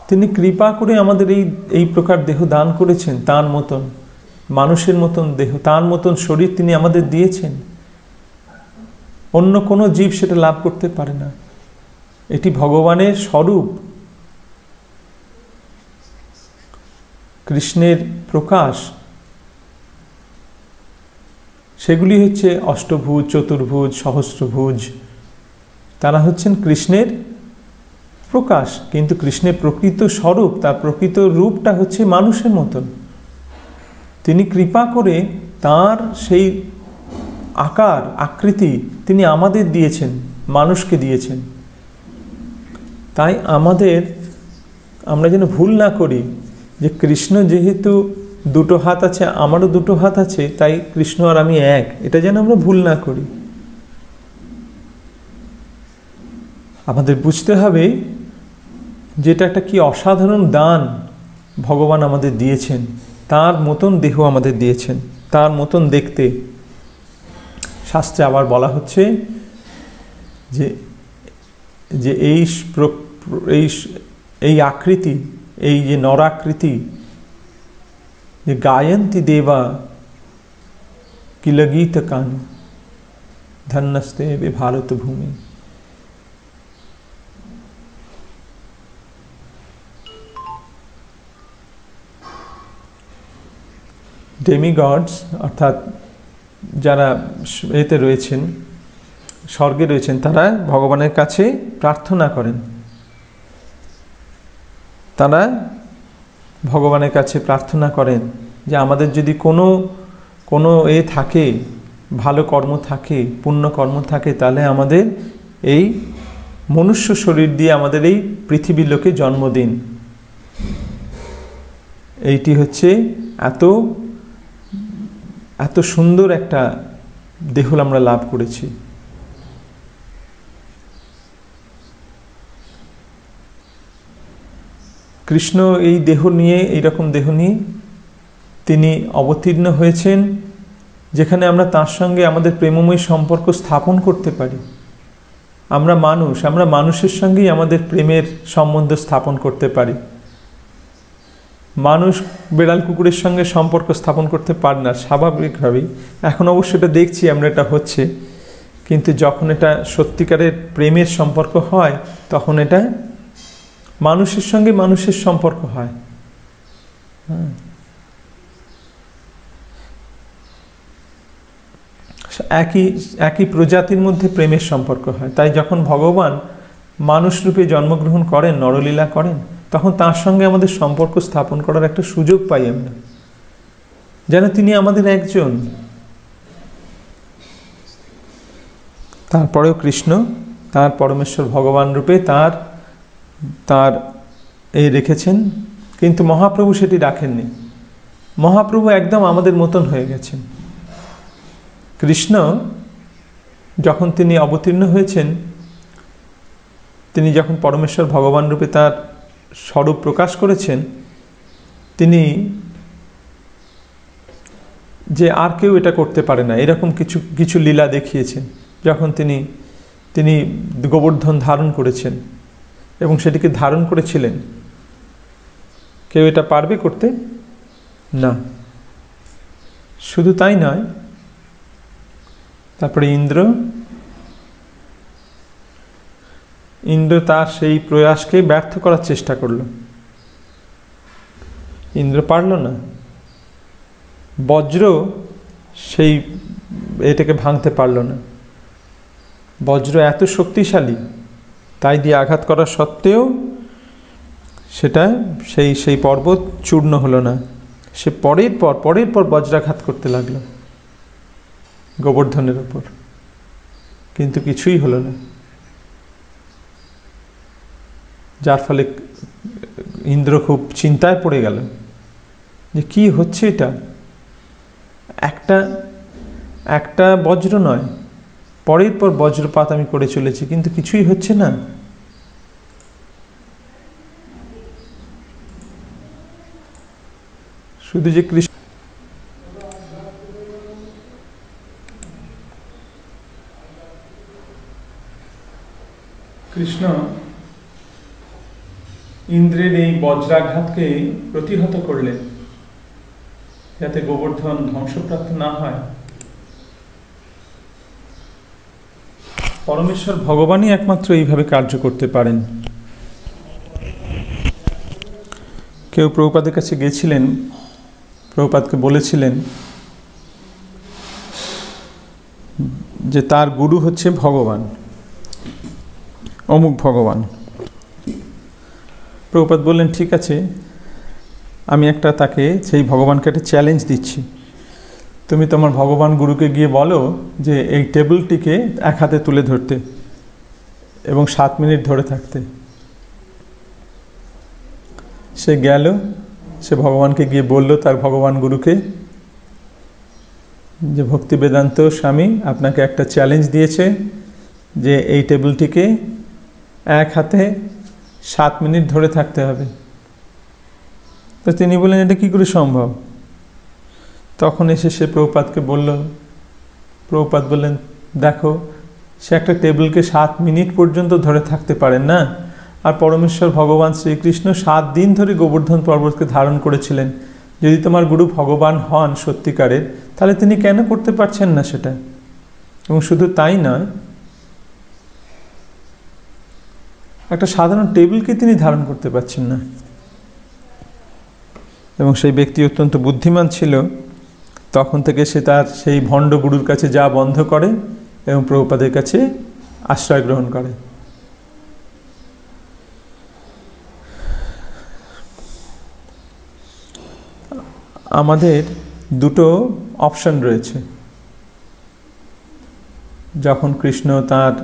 তিনি কৃপা করে আমাদের এই প্রকার দেহ দান করেছেন, তাঁর মতন মানুষের মতন দেহ, তাঁর মতন শরীর তিনি আমাদের দিয়েছেন। অন্য কোনো জীব সেটা লাভ করতে পারে না। এটি ভগবানের স্বরূপ, কৃষ্ণের প্রকাশ। সেগুলি হচ্ছে অষ্টভুজ, চতুর্ভুজ, সহস্রভুজ, তারা হচ্ছেন কৃষ্ণের প্রকাশ। কিন্তু কৃষ্ণের প্রকৃত স্বরূপ, তার প্রকৃত রূপটা হচ্ছে মানুষের মতন। তিনি কৃপা করে তার সেই আকার, আকৃতি তিনি আমাদের দিয়েছেন, মানুষকে দিয়েছেন। তাই আমরা যেন ভুল না করি যে কৃষ্ণ যেহেতু দুটো হাত আছে, আমারও দুটো হাত আছে, তাই কৃষ্ণ আর আমি এক, এটা যেন আমরা ভুল না করি। আমাদের বুঝতে হবে যে এটা একটা কি অসাধারণ দান ভগবান আমাদের দিয়েছেন। তার মতন দেহ আমাদের দিয়েছেন, তার মতন দেখতে। শাস্ত্রে আবার বলা হচ্ছে যে এই আকৃতি, এই যে নরাকৃতি, যে গায়ন্তি দেবা কিলগীত কান ধন্যস্তে ভারত ভূমি। ডেমিগডস অর্থাৎ যারা এতে রয়েছেন, স্বর্গে রয়েছেন, তারা ভগবানের কাছে প্রার্থনা করেন। তারা ভগবানের কাছে প্রার্থনা করেন যে আমাদের যদি কোনো থাকে, ভালো কর্ম থাকে, পুণ্য কর্ম থাকে, তাহলে আমাদের এই মনুষ্য শরীর দিয়ে আমাদের এই পৃথিবীর লোকে জন্ম দিন। এইটি হচ্ছে এত সুন্দর একটা দেহ আমরা লাভ করেছি। কৃষ্ণ এই দেহ নিয়ে, এইরকম দেহ নিয়ে তিনি অবতীর্ণ হয়েছেন, যেখানে আমরা তার সঙ্গে আমাদের প্রেমময় সম্পর্ক স্থাপন করতে পারি। আমরা মানুষের সঙ্গেই আমাদের প্রেমের সম্বন্ধ স্থাপন করতে পারি। মানুষ বেড়াল কুকুরের সঙ্গে সম্পর্ক স্থাপন করতে পারে না স্বাভাবিকভাবেই। এখন অবশ্য এটা দেখছি আমরা, এটা হচ্ছে, কিন্তু যখন এটা সত্যিকারের প্রেমের সম্পর্ক হয়, তখন এটা মানুষের সঙ্গে মানুষের সম্পর্ক হয়। একই প্রজাতির মধ্যে প্রেমের সম্পর্ক হয়। তাই যখন ভগবান মানুষ রূপে জন্মগ্রহণ করেন, নরলীলা করেন, তখন তার সঙ্গে আমাদের সম্পর্ক স্থাপন করার একটা সুযোগ পাই আমরা, যেন তিনি আমাদের একজন। তারপরেও কৃষ্ণ তার পরমেশ্বর ভগবান রূপে তার এই রেখেছেন, কিন্তু মহাপ্রভু সেটি রাখেননি। মহাপ্রভু একদম আমাদের মতন হয়ে গেছেন। কৃষ্ণ যখন তিনি অবতীর্ণ হয়েছেন, তিনি যখন পরমেশ্বর ভগবান রূপে তার স্বরূপ প্রকাশ করেছেন, তিনি যে আর কেউ এটা করতে পারে না এরকম কিছু লীলা দেখিয়েছেন। যখন তিনি গোবর্ধন ধারণ করেছেন এবং সেটিকে ধারণ করেছিলেন, কেউ এটা পারবে করতে না। শুধু তাই নয়, তারপরে ইন্দ্র তার সেই প্রয়াসকে ব্যর্থ করার চেষ্টা করল। ইন্দ্র পারল না। বজ্র এটাকে ভাঙতে পারল না। বজ্র এত শক্তিশালী, তাই দিয়ে আঘাত করা সত্ত্বেও সেটা সেই পর্বত চূর্ণ হলো না। সে পরের পর বজ্রাঘাত করতে লাগলো গোবর্ধনের ওপর, কিন্তু কিছুই হলো না। যার ফলে ইন্দ্র খুব চিন্তায় পড়ে গেল যে কি হচ্ছে এটা। একটা বজ্র নয়, পরের পর বজ্রপাত আমি করে চলেছি, কিন্তু কিছুই হচ্ছে না। শুধু যে কৃষ্ণ ইন্দ্রের এই বজ্রাঘাতকে প্রতিহত করলেন, যাতে গোবর্ধন ধ্বংসপ্রাপ্ত না হয়। পরমেশ্বর ভগবানই একমাত্র এইভাবে কার্য করতে পারেন। কেউ প্রভুপাদের কাছে গেছিলেন, প্রভুপাদকে বলেছিলেন যে তার গুরু হচ্ছে ভগবান, অমুক ভগবান। প্রভুপাদ বললেন, ঠিক আছে, আমি তাকে সেই ভগবানকে একটা চ্যালেঞ্জ দিচ্ছি। তুমি তোমার ভগবান গুরুকে গিয়ে বলো যে এই টেবিলটিকে এক হাতে তুলে ধরতে এবং 7 মিনিট ধরে থাকতে। সে গেল, সে ভগবানকে গিয়ে বলল তার ভগবান গুরুকে যে ভক্তি বেদান্ত স্বামী আপনাকে একটা চ্যালেঞ্জ দিয়েছে যে এই টেবিলটিকে এক হাতে 7 মিনিট ধরে থাকতে হবে। তো তিনি বললেন, এটা কি করে সম্ভব? তখন এসে সে প্রভুপাদকে বলল। প্রভুপাদ বললেন, দেখো, সে একটা টেবিলকে 7 মিনিট পর্যন্ত ধরে থাকতে পারেন না। আর পরমেশ্বর ভগবান শ্রীকৃষ্ণ 7 দিন ধরে গোবর্ধন পর্বতকে ধারণ করেছিলেন। যদি তোমার গুরু ভগবান হন সত্যিকারের, তাহলে তিনি কেন করতে পারছেন না সেটা? এবং শুধু তাই নয়, একটা সাধারণ টেবিলকে তিনি ধারণ করতে পারছেন না। এবং সেই ব্যক্তি অত্যন্ত বুদ্ধিমান ছিল। তখন থেকে সে তার সেই ভণ্ড গুরুর কাছে যাওয়া বন্ধ করে এবং প্রভুপাদের কাছে আশ্রয় গ্রহণ করে। আমাদের দুটো অপশন রয়েছে। যখন কৃষ্ণ তার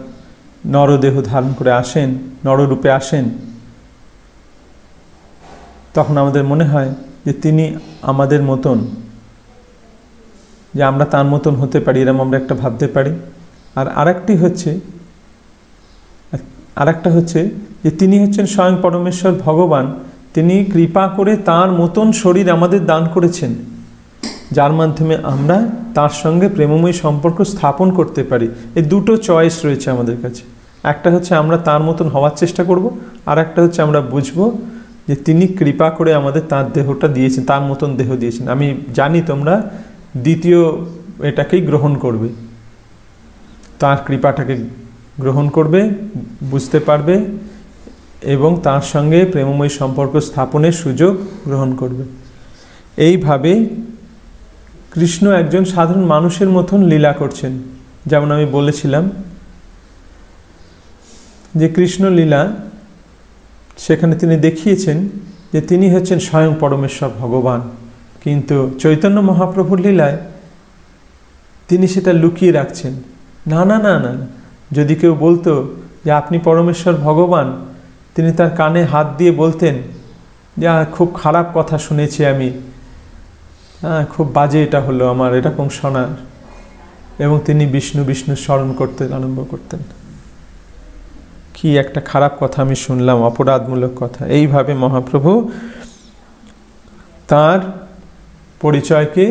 নরদেহ ধারণ করে আসেন, নররূপে আসেন, তখন আমাদের মনে হয় যে তিনি আমাদের মতন, যে আমরা তার মতন হতে পারি, এরকম আমরা একটা ভাবতে পারি। আর আরেকটা হচ্ছে যে তিনি হচ্ছেন স্বয়ং পরমেশ্বর ভগবান, তিনি কৃপা করে তার মতন শরীর আমাদের দান করেছেন, যার মাধ্যমে আমরা তার সঙ্গে প্রেমময় সম্পর্ক স্থাপন করতে পারি। এই দুটো চয়েস রয়েছে আমাদের কাছে। একটা হচ্ছে আমরা তার মতন হওয়ার চেষ্টা করব, আর একটা হচ্ছে আমরা বুঝবো যে তিনি কৃপা করে আমাদের তার দেহটা দিয়েছেন, তার মতন দেহ দিয়েছেন। আমি জানি তোমরা দ্বিতীয় এটাকেই গ্রহণ করবে, তার কৃপাটাকে গ্রহণ করবে, বুঝতে পারবে এবং তার সঙ্গে প্রেমময় সম্পর্ক স্থাপনের সুযোগ গ্রহণ করবে। এইভাবে কৃষ্ণ একজন সাধারণ মানুষের মতন লীলা করছেন। যেমন আমি বলেছিলাম যে কৃষ্ণ লীলা, সেখানে তিনি দেখিয়েছেন যে তিনি হচ্ছেন স্বয়ং পরমেশ্বর ভগবান, কিন্তু চৈতন্য মহাপ্রভুর লীলায় তিনি সেটা লুকিয়ে রাখছেন। না না না না, যদি কেউ বলতো যে আপনি পরমেশ্বর ভগবান, তিনি তার কানে হাত দিয়ে বলতেন যে খুব খারাপ কথা শুনেছি আমি, খুব বাজে এটা হলো আমার, এরকম শোনার, এবং তিনি বিষ্ণু বিষ্ণু স্মরণ করতে আরম্ভ করতেন। কি একটা খারাপ কথা আমি শুনলাম, অপরাধমূলক কথা। এইভাবে মহাপ্রভু তার পরিচয়কে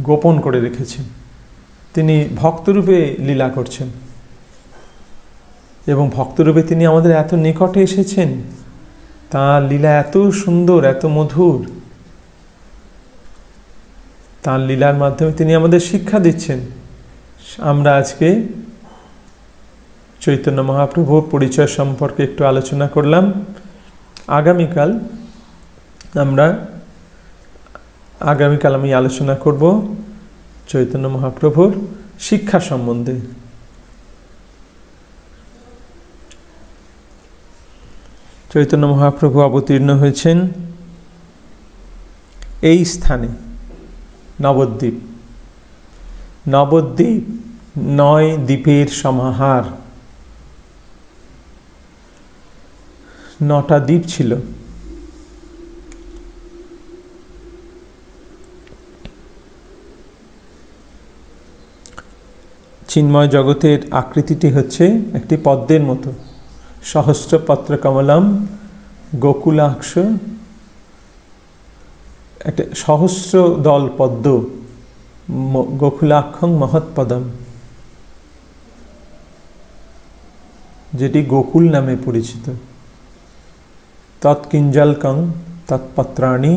গোপন করে রেখেছেন। তিনি ভক্তরূপে লীলা করছেন এবং ভক্তরূপে তিনি আমাদের এত নিকটে এসেছেন, তার লীলা এত সুন্দর, এত মধুর। তার লীলার মাধ্যমে তিনি আমাদের শিক্ষা দিচ্ছেন। আমরা আজকে চৈতন্য মহাপ্রভুর পরিচয় সম্পর্কে একটু আলোচনা করলাম। আগামীকাল আমি আলোচনা করব চৈতন্য মহাপ্রভুর শিক্ষা সম্বন্ধে। চৈতন্য মহাপ্রভু অবতীর্ণ হয়েছেন এই স্থানে, নবদ্বীপ। নবদ্বীপ 9 দ্বীপের সমাহার। 9টা দ্বীপ ছিল। চিন্ময় জগতের আকৃতিটি হচ্ছে একটি পদ্মের মতো। সহস্র পত্র কমলম গোকুলাক্ষ, একটা সহস্র দল পদ্ম, গোকুলাক্ষং মহৎপদম, যেটি গোকুল নামে পরিচিত। তৎকিঞ্জলকং তৎপত্রাণি,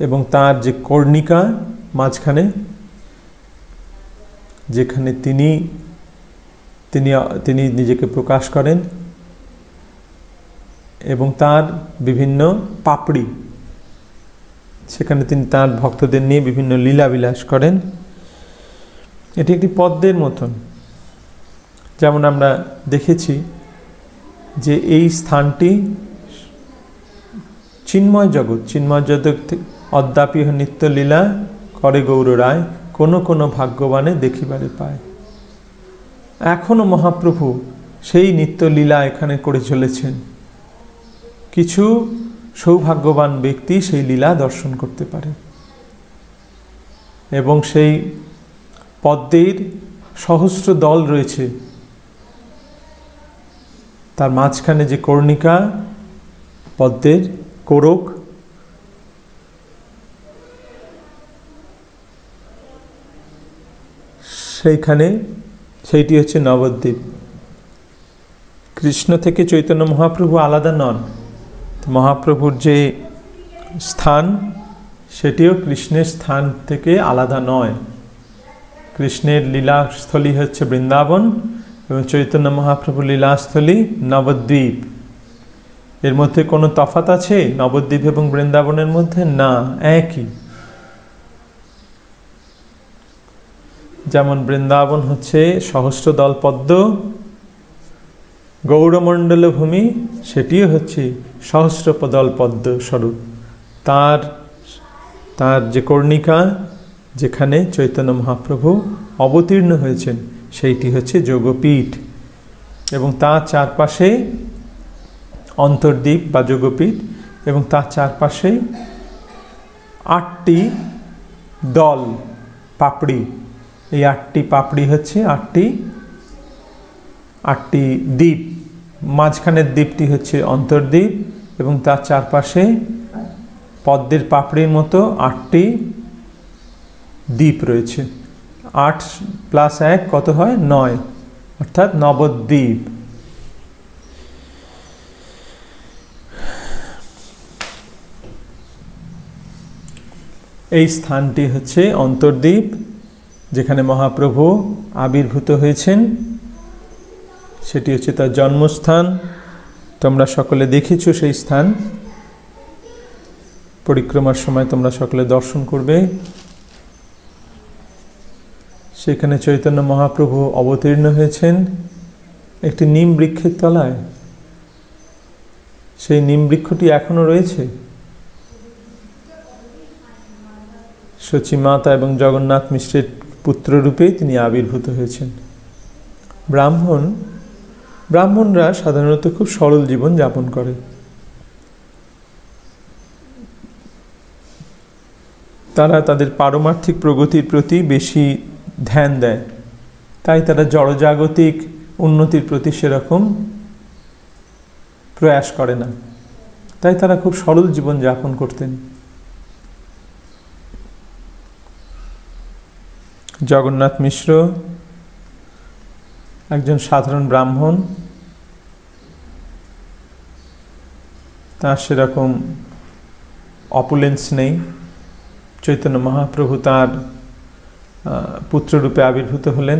এবং তার যে কর্ণিকা মাঝখানে, যেখানে তিনি নিজেকে প্রকাশ করেন, এবং তার বিভিন্ন পাপড়ি, সেখানে তিনি তার ভক্তদের নিয়ে বিভিন্ন লীলাবিলাস করেন। এটি একটি পদ্মের মতন। যেমন আমরা দেখেছি যে এই স্থানটি চিন্ময় জগৎ অদ্যাপি নিত্য লীলা করে গৌর রায়, কোনো কোনো ভাগ্যবানে দেখিবারে পায়। এখনো মহাপ্রভু সেই নিত্য লীলা এখানে করে চলেছেন। কিছু সৌভাগ্যবান ব্যক্তি সেই লীলা দর্শন করতে পারে, এবং সেই পদ্মের সহস্র দল রয়েছে, তার মাঝখানে যে কর্ণিকা, পদ্মের কোরক, সেইটি হচ্ছে নবদ্বীপ। কৃষ্ণ থেকে চৈতন্য মহাপ্রভু আলাদা নন। মহাপ্রভুর যে স্থান, সেটিও কৃষ্ণের স্থান থেকে আলাদা নয়। কৃষ্ণের লীলাস্থলী হচ্ছে বৃন্দাবন, এবং চৈতন্য মহাপ্রভুর লীলাস্থলী নবদ্বীপ। এর মধ্যে কোনো তফাৎ আছে নবদ্বীপ এবং বৃন্দাবনের মধ্যে? না, একই। যেমন বৃন্দাবন হচ্ছে সহস্রদল পদ্ম, গৌরমণ্ডল ভূমি, সেটিও হচ্ছে সহস্রপদল পদ্ম স্বরূপ, তার তার যে কর্ণিকা, যেখানে চৈতন্য মহাপ্রভু অবতীর্ণ হয়েছেন, সেইটি হচ্ছে যোগপীঠ। এবং তার চারপাশে অন্তর্দ্বীপ বা যোগপীঠ, এবং তার চারপাশে 8টি দল পাপড়ি। এই 8টি পাপড়ি হচ্ছে 8টি দ্বীপ। মাঝখানের দ্বীপটি হচ্ছে অন্তর্দ্বীপ, এবং তার চারপাশে পদ্মের পাপড়ির মতো 8টি দ্বীপ রয়েছে। 8 + 1 কত হয়? 9, অর্থাৎ নবদ্বীপ। এই স্থানটি হচ্ছে অন্তর্দ্বীপ, যেখানে মহাপ্রভু আবির্ভূত হয়েছেন। সেটি হচ্ছে তার জন্মস্থান। তোমরা সকলে দেখেছো সেই স্থান, পরিক্রমার সময় তোমরা সকলে দর্শন করবে। সেখানে চৈতন্য মহাপ্রভু অবতীর্ণ হয়েছেন একটি নিম বৃক্ষের তলায়। সেই নিম বৃক্ষটি এখনো রয়েছে। সচিমাতা এবং জগন্নাথ মিশ্রের পুত্ররূপে তিনি আবির্ভূত হয়েছেন। ব্রাহ্মণরা সাধারণত খুব সরল জীবন যাপন করে। তারা তাদের পারমার্থিক প্রগতির প্রতি বেশি ধ্যান দেয়, তাই তারা জড়জাগতিক উন্নতির প্রতি সেরকম প্রয়াস করে না। তাই তারা খুব সরল জীবন যাপন করতেন। জগন্নাথ মিশ্র একজন সাধারণ ব্রাহ্মণ। তার সেরকম অপুলেন্স নেই। চৈতন্য মহাপ্রভু তার পুত্ররূপে আবির্ভূত হলেন।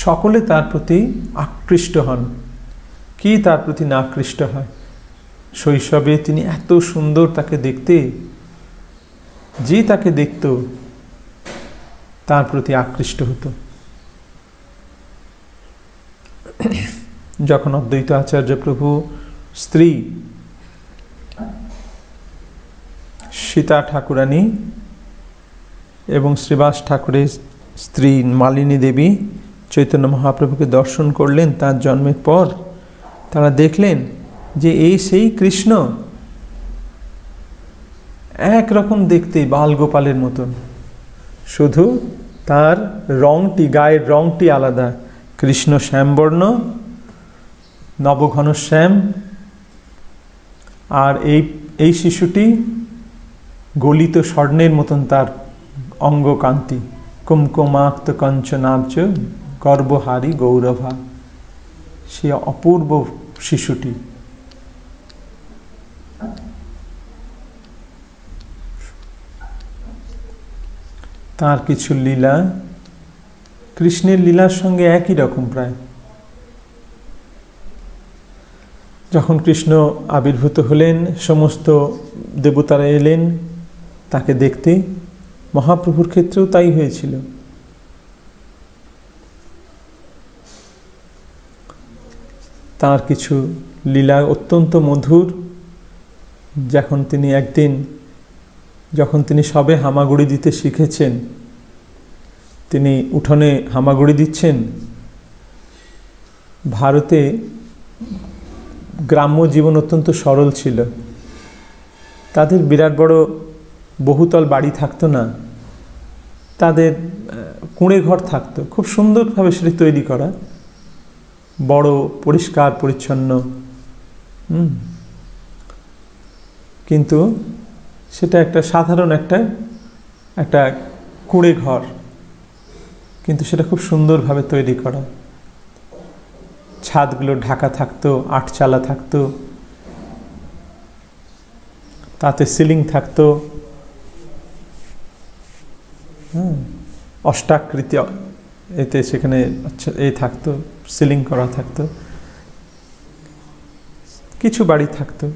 সকলে তার প্রতি আকৃষ্ট হন। কি তার প্রতি না আকৃষ্ট হয়? শৈশবে তিনি এত সুন্দর তাকে দেখতে, যে তাকে দেখত তার প্রতি আকৃষ্ট হতো। যখন অদ্বৈত আচার্য প্রভু স্ত্রী সীতা ঠাকুরানী এবং শ্রীবাস ঠাকুরের স্ত্রী মালিনী দেবী চৈতন্য মহাপ্রভুকে দর্শন করলেন তার জন্মের পর, তারা দেখলেন যে এই সেই কৃষ্ণ, একরকম দেখতে বালগোপালের মতন, শুধু তার রংটি, গায়ের রংটি আলাদা। কৃষ্ণ শ্যামবর্ণ, নবঘনশ্যাম, আর এই শিশুটি গলিত স্বর্ণের মতন তার অঙ্গকান্তি। কুমকুমাক্ত কঞ্চনাব্জ গর্বহারী গৌরভা, সে অপূর্ব শিশুটি। তার কিছু লীলা কৃষ্ণের লীলার সঙ্গে একই রকম প্রায়। যখন কৃষ্ণ আবির্ভূত হলেন, সমস্ত দেবতারা এলেন তাকে দেখতে। মহাপ্রভুর ক্ষেত্রেও তাই হয়েছিল। তার কিছু লীলা অত্যন্ত মধুর। যখন তিনি সবে হামাগুড়ি দিতে শিখেছেন, তিনি উঠোনে হামাগুড়ি দিচ্ছেন। ভারতে গ্রাম্য জীবন অত্যন্ত সরল ছিল। তাদের বিরাট বড় বহুতল বাড়ি থাকতো না, তাদের কুঁড়ে ঘর থাকতো, খুব সুন্দরভাবে সেটি তৈরি করা, বড় পরিষ্কার পরিচ্ছন্ন। কিন্তু সেটা একটা সাধারণ একটা কুঁড়ে ঘর, কিন্তু সেটা খুব সুন্দরভাবে তৈরি করা। ছাদগুলো ঢাকা থাকতো, আটচালা থাকতো, তাতে সিলিং থাকতো, অষ্টাকৃতি এতে সেখানে থাকতো, সিলিং করা থাকতো। কিছু বাড়ি থাকতো,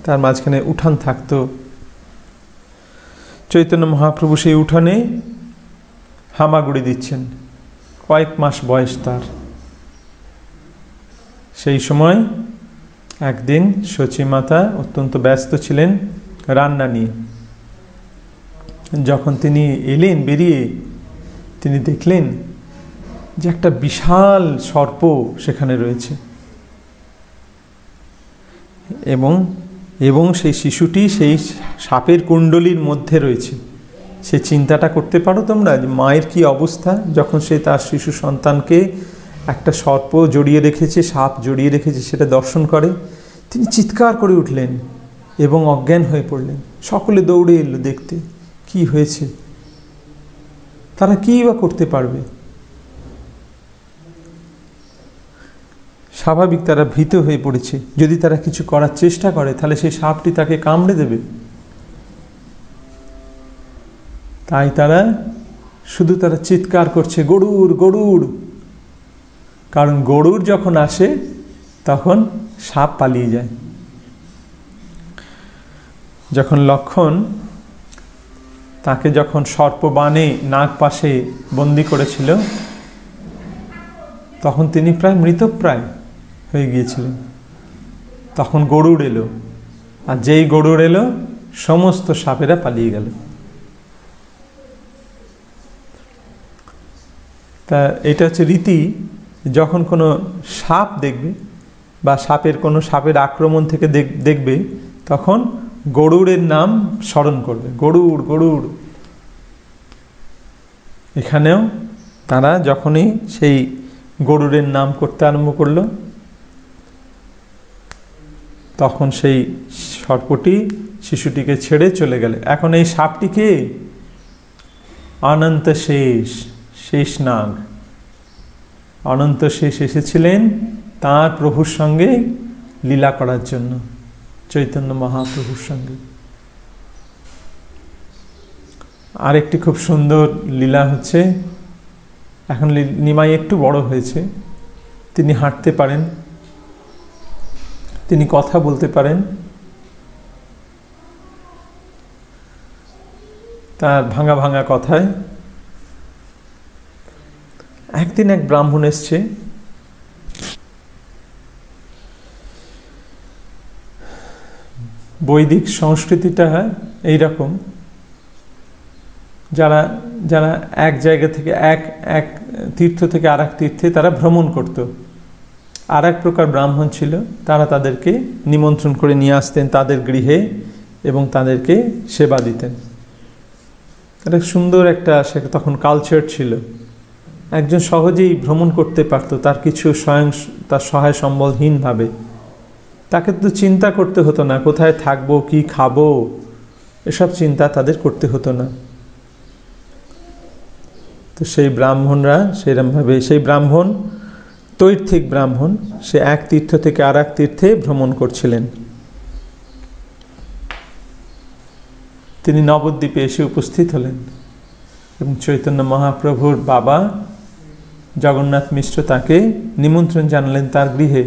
তার মাঝখানে উঠান থাকতো। চৈতন্য মহাপ্রভু সেই উঠানে হামাগুড়ি দিচ্ছেন, কয়েক মাস বয়স তার। সেই সময় একদিন সচিমাতা অত্যন্ত ব্যস্ত ছিলেন রান্না নিয়ে। যখন তিনি এলেন বেরিয়ে, তিনি দেখলেন যে একটা বিশাল সর্প সেখানে রয়েছে, এবং সেই শিশুটি সেই সাপের কুণ্ডলীর মধ্যে রয়েছে। সে চিন্তাটা করতে পারো তোমরা যে মায়ের কি অবস্থা যখন সে তার শিশু সন্তানকে একটা সর্প জড়িয়ে রেখেছে, সাপ জড়িয়ে রেখেছে, সেটা দর্শন করে। তিনি চিৎকার করে উঠলেন এবং অজ্ঞান হয়ে পড়লেন। সকলে দৌড়ে এলো দেখতে কি হয়েছে। তারা কী বা করতে পারবে? স্বাভাবিক তারা ভীত হয়ে পড়েছে। যদি তারা কিছু করার চেষ্টা করে তাহলে সেই সাপটি তাকে কামড়ে দেবে। তাই তারা চিৎকার করছে, গরুড় গরুড়। কারণ গরুড় যখন আসে তখন সাপ পালিয়ে যায়। যখন লক্ষ্মণ তাকে যখন সর্পবাণে নাগ পাশে বন্দি করেছিল, তখন তিনি প্রায় মৃতপ্রায় হয়ে গিয়েছিলেন। তখন গরুড় এলো, আর যেই গরুড় এলো সমস্ত সাপেরা পালিয়ে গেল। তা এটা হচ্ছে রীতি, যখন কোনো সাপ দেখবে বা সাপের আক্রমণ থেকে দেখবে, তখন গরুড়ের নাম স্মরণ করবে, গরুড় গরুড়। এখানেও তারা যখনই সেই গরুড়ের নাম করতে আরম্ভ করলো, তখন সেই সর্পটি শিশুটিকে ছেড়ে চলে গেল। এখন এই সাপটিকে অনন্ত শেষ নাগ, অনন্ত শেষ এসেছিলেন তাঁর প্রভুর সঙ্গে লীলা করার জন্য, চৈতন্য মহাপ্রভুর সঙ্গে। আরেকটি খুব সুন্দর লীলা হচ্ছে, এখন নিমাই একটু বড় হয়েছে, তিনি হাঁটতে পারেন, তিনি কথা বলতে পারেন। তার ভাঙা ভাঙা কথায় একদিন এক ব্রাহ্মণ এসছে। বৈদিক সংস্কৃতিটা এইরকম, যারা এক জায়গা থেকে এক তীর্থ থেকে আর এক তীর্থে তারা ভ্রমণ করত। আর এক প্রকার ব্রাহ্মণ ছিল, তারা তাদেরকে নিমন্ত্রণ করে নিয়ে আসতেন তাদের গৃহে এবং তাদেরকে সেবা দিতেন। এটা সুন্দর একটা তখন কালচার ছিল। একজন সহজেই ভ্রমণ করতে পারত, তার কিছু তার সহায় সম্বলহীনভাবে। তাকে তো চিন্তা করতে হতো না কোথায় থাকবো, কি খাবো, এসব চিন্তা তাদের করতে হতো না। তো সেই ব্রাহ্মণরা সেরকমভাবে, সেই ব্রাহ্মণ তৈর্থিক ব্রাহ্মণ, সে এক তীর্থ থেকে আর এক তীর্থে ভ্রমণ করছিলেন। তিনি নবদ্বীপে এসে উপস্থিত হলেন এবং চৈতন্য মহাপ্রভুর বাবা জগন্নাথ মিশ্র তাকে নিমন্ত্রণ জানালেন তার গৃহে।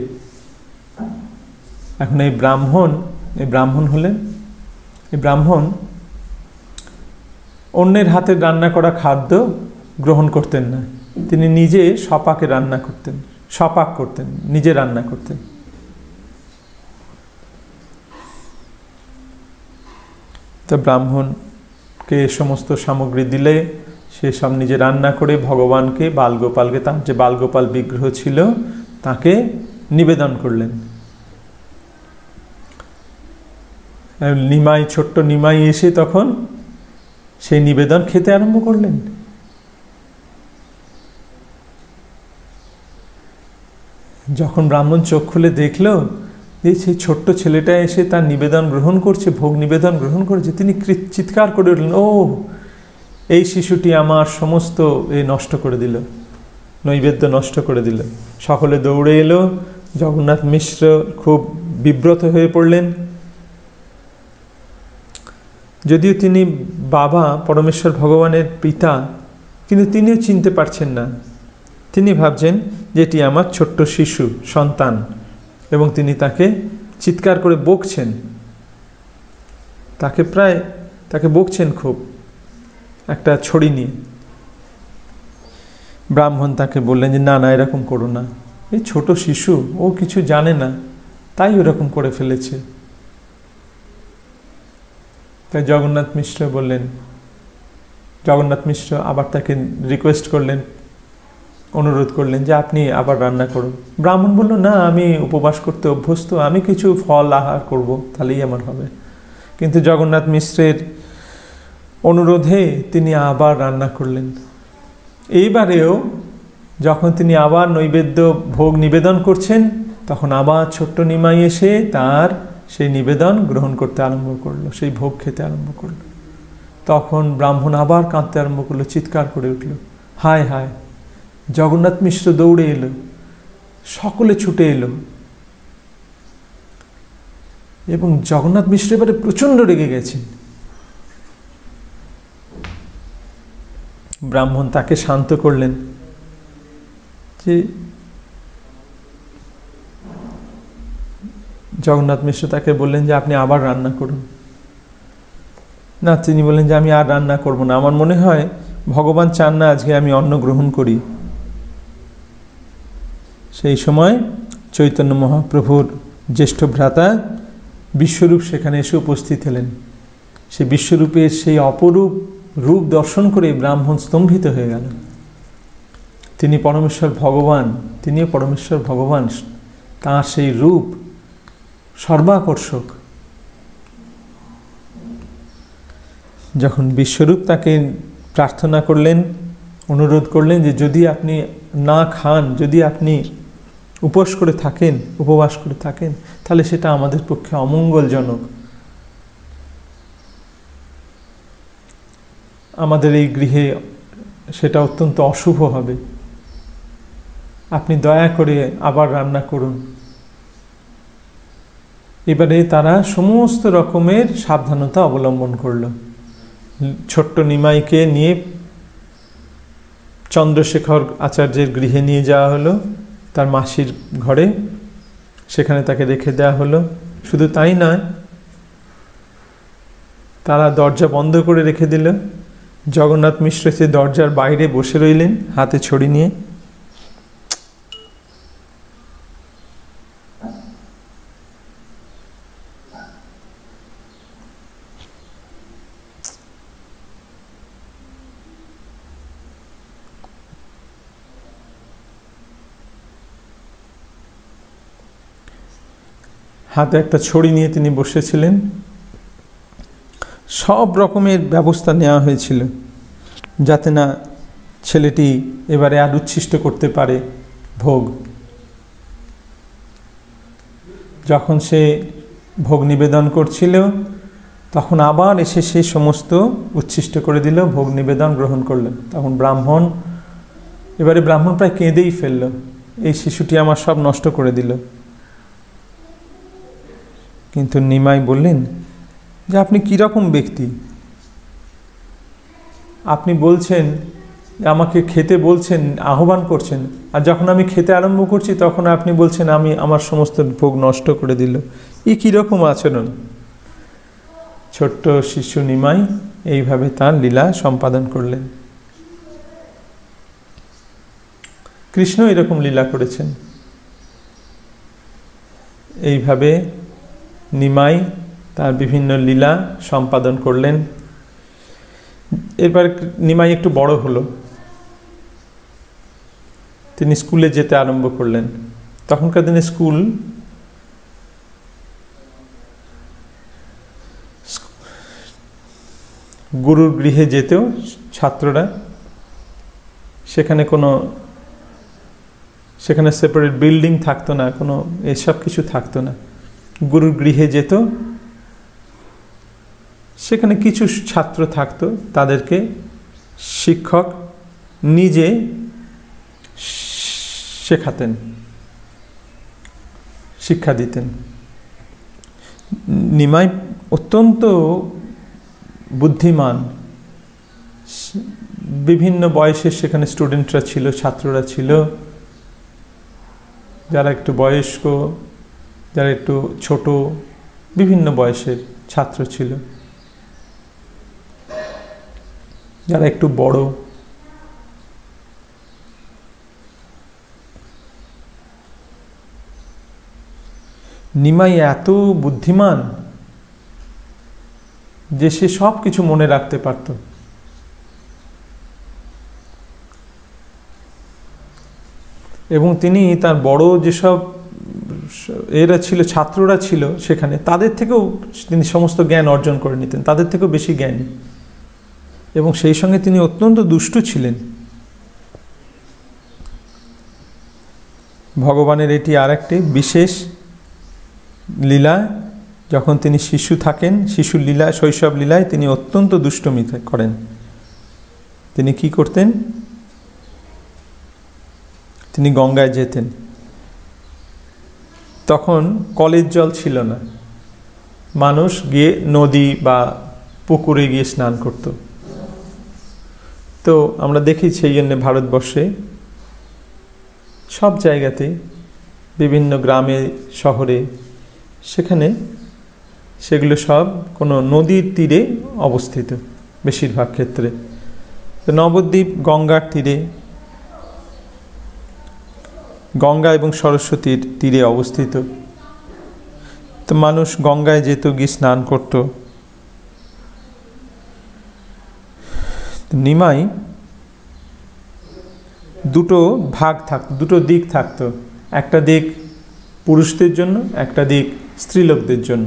এখন এই ব্রাহ্মণ হলেন, এই ব্রাহ্মণ অন্যের হাতের রান্না করা খাদ্য গ্রহণ করতেন না। তিনি নিজে সপাকে রান্না করতেন, সপাক করতেন, নিজে রান্না করতেন। তো ব্রাহ্মণকে সমস্ত সামগ্রী দিলে সে সব নিজে রান্না করে ভগবানকে, বালগোপালকে, তার যে বালগোপাল বিগ্রহ ছিল তাকে নিবেদন করলেন। ছোট্ট নিমাই এসে তখন সেই নিবেদন খেতে আরম্ভ করলেন। যখন ব্রাহ্মণ চোখ খুলে দেখল যে সেই ছোট্ট ছেলেটা এসে তার নিবেদন গ্রহণ করছে, ভোগ নিবেদন গ্রহণ করছে, তিনি চিৎকার করে উঠলেন, ও এই শিশুটি আমার সমস্ত নষ্ট করে দিল, নৈবেদ্য নষ্ট করে দিল। সকলে দৌড়ে এলো। জগন্নাথ মিশ্র খুব বিব্রত হয়ে পড়লেন। যদিও তিনি বাবা, পরমেশ্বর ভগবানের পিতা, কিন্তু তিনিও চিনতে পারছেন না। তিনি ভাবছেন যে এটি আমার ছোট্ট শিশু সন্তান, এবং তিনি তাকে চিৎকার করে বকছেন, তাকে বকছেন খুব, একটা ছড়ি নিয়ে। ব্রাহ্মণ তাকে বললেন যে না, এরকম করো না, এই ছোট শিশু, ও কিছু জানে না, তাই ওরকম করে ফেলেছে। তাই জগন্নাথ মিশ্র বললেন, জগন্নাথ মিশ্র আবার তাকে রিকোয়েস্ট করলেন, অনুরোধ করলেন যে আপনি আবার রান্না করুন। ব্রাহ্মণ বলল, না, আমি উপবাস করতে অভ্যস্ত, আমি কিছু ফল আহার করব, তাহলেই আমার হবে। কিন্তু জগন্নাথ মিশ্রের অনুরোধে তিনি আবার রান্না করলেন। এইবারেও যখন তিনি আবার নৈবেদ্য ভোগ নিবেদন করছেন, তখন আবার ছোট্ট নিমাই এসে তার সেই নিবেদন গ্রহণ করতে আরম্ভ করলো, সেই ভোগ খেতে আরম্ভ করলো। তখন ব্রাহ্মণ আবার কাঁদতে আরম্ভ করলো, চিৎকার করে উঠল, হায় হায়! জগন্নাথ মিশ্র দৌড়ে এলো, সকলে ছুটে এলো, এবং জগন্নাথ মিশ্র এবারে প্রচণ্ড রেগে গেছেন। ব্রাহ্মণ তাকে শান্ত করলেন যে জগন্নাথ মিশ্র তাকে বললেন যে আপনি আবার রান্না করুন। না, তিনি বললেন যে আমি আর রান্না করব না, আমার মনে হয় ভগবান চান না আজকে আমি অন্ন গ্রহণ করি। সেই সময় চৈতন্য মহাপ্রভুর জ্যেষ্ঠ ভ্রাতা বিশ্বরূপ সেখানে এসে উপস্থিত হলেন। সেই বিশ্বরূপের সেই অপরূপ রূপ দর্শন করে ব্রাহ্মণ স্তম্ভিত হয়ে গেল। তিনি পরমেশ্বর ভগবান, তিনিও পরমেশ্বর ভগবান, তাঁর সেই রূপ সর্বাকর্ষক। যখন বিশ্বরূপ তাকে প্রার্থনা করলেন, অনুরোধ করলেন যে যদি আপনি না খান, যদি আপনি উপবাস করে থাকেন, তাহলে সেটা আমাদের পক্ষে অমঙ্গলজনক, আমাদের এই গৃহে সেটা অত্যন্ত অশুভ হবে, আপনি দয়া করে আবার রান্না করুন। এবারে তারা সমস্ত রকমের সাবধানতা অবলম্বন করল। ছোট্ট নিমাইকে নিয়ে চন্দ্রশেখর আচার্যের গৃহে নিয়ে যাওয়া হলো, তার মাসির ঘরে, সেখানে তাকে রেখে দেওয়া হলো। শুধু তাই নয়, তারা দরজা বন্ধ করে রেখে দিল। জগন্নাথ মিশ্র সে দরজার বাইরে বসে রইলেন, হাতে ছড়ি নিয়ে। হাতে একটা ছড়ি নিয়ে তিনি বসেছিলেন। সব রকমের ব্যবস্থা নেওয়া হয়েছিল যাতে না ছেলেটি এবারে আর উচ্ছিষ্ট করতে পারে ভোগ। যখন সে ভোগ নিবেদন করছিল, তখন আবার এসে সে সমস্ত উচ্ছিষ্ট করে দিল, ভোগ নিবেদন গ্রহণ করলেন। তখন ব্রাহ্মণ প্রায় কেঁদেই ফেলল, এই শিশুটি আমার সব নষ্ট করে দিল। কিন্তু নিমাই বললেন যে আপনি কীরকম ব্যক্তি, আপনি বলছেন, আমাকে খেতে বলছেন, আহ্বান করছেন, আর যখন আমি খেতে আরম্ভ করছি তখন আপনি বলছেন আমি আমার সমস্ত ভোগ নষ্ট করে দিল। এই কীরকম আচরণ? ছোট্ট শিশু নিমাই এইভাবে তার লীলা সম্পাদন করলেন। কৃষ্ণ এরকম লীলা করেছেন। এইভাবে নিমাই তার বিভিন্ন লীলা সম্পাদন করলেন। এরপর নিমাই একটু বড় হলো, তিনি স্কুলে যেতে আরম্ভ করলেন। তখনকার দিনে স্কুল গুরুর গৃহে যেতেও ছাত্ররা, সেখানে সেপারেট বিল্ডিং থাকতো না, কোনো এসব কিছু থাকতো না। গুরুর গৃহে যেত, সেখানে কিছু ছাত্র থাকতো, তাদেরকে শিক্ষক নিজে শেখাতেন, শিক্ষা দিতেন। নিমাই অত্যন্ত বুদ্ধিমান, বিভিন্ন বয়সের সেখানে স্টুডেন্টরা ছিল, ছাত্ররা ছিল, যারা একটু বয়স্ক, যারা একটু ছোট, বিভিন্ন বয়সের ছাত্র ছিল, যারা একটু বড়। নিমাই এত বুদ্ধিমান যে সে সব কিছু মনে রাখতে পারত। এবং তিনি তার বড় যেসব এরা ছিল, ছাত্ররা ছিল সেখানে, তাদের থেকেও তিনি সমস্ত জ্ঞান অর্জন করে নিতেন, তাদের থেকেও বেশি জ্ঞানী। এবং সেই সঙ্গে তিনি অত্যন্ত দুষ্টু ছিলেন। ভগবানের এটি আর একটি বিশেষ লীলা। যখন তিনি শিশু থাকেন, শিশুর লীলা, শৈশব লীলায় তিনি অত্যন্ত দুষ্টুমি করেন। তিনি কি করতেন? তিনি গঙ্গায় যেতেন। তখন কলের জল ছিল না, মানুষ গিয়ে নদী বা পুকুরে গিয়ে স্নান করত। তো আমরা দেখি সেই জন্য ভারতবর্ষে সব জায়গাতে, বিভিন্ন গ্রামে শহরে, সেখানে সেগুলো সব কোনো নদীর তীরে অবস্থিত বেশিরভাগ ক্ষেত্রে। তো নবদ্বীপ গঙ্গার তীরে, গঙ্গা এবং সরস্বতীর তীরে অবস্থিত। তো মানুষ গঙ্গায় যেত, গিয়ে স্নান করত। নিমাই দুটো ভাগ থাকতো, দুটো দিক থাকতো। একটা দিক পুরুষদের জন্য, একটা দিক স্ত্রীলোকদের জন্য।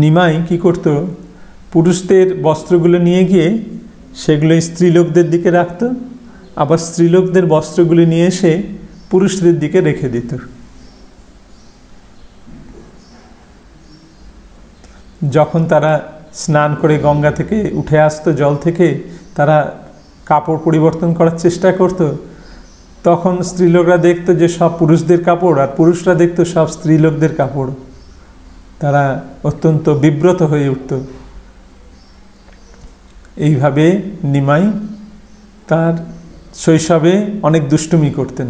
নিমাই কি করত? পুরুষদের বস্ত্রগুলো নিয়ে গিয়ে সেগুলো স্ত্রীলোকদের দিকে রাখত, আবার স্ত্রীলোকদের বস্ত্রগুলো নিয়ে এসে পুরুষদের দিকে রেখে দিত। যখন তারা স্নান করে গঙ্গা থেকে উঠে আসতো, জল থেকে, তারা কাপড় পরিবর্তন করার চেষ্টা করত, তখন স্ত্রীলোকরা দেখতো যে সব পুরুষদের কাপড়, আর পুরুষরা দেখতো সব স্ত্রীলোকদের কাপড়। তারা অত্যন্ত বিব্রত হয়ে উঠত। এইভাবে নিমাই তার শৈশবে অনেক দুষ্টুমি করতেন।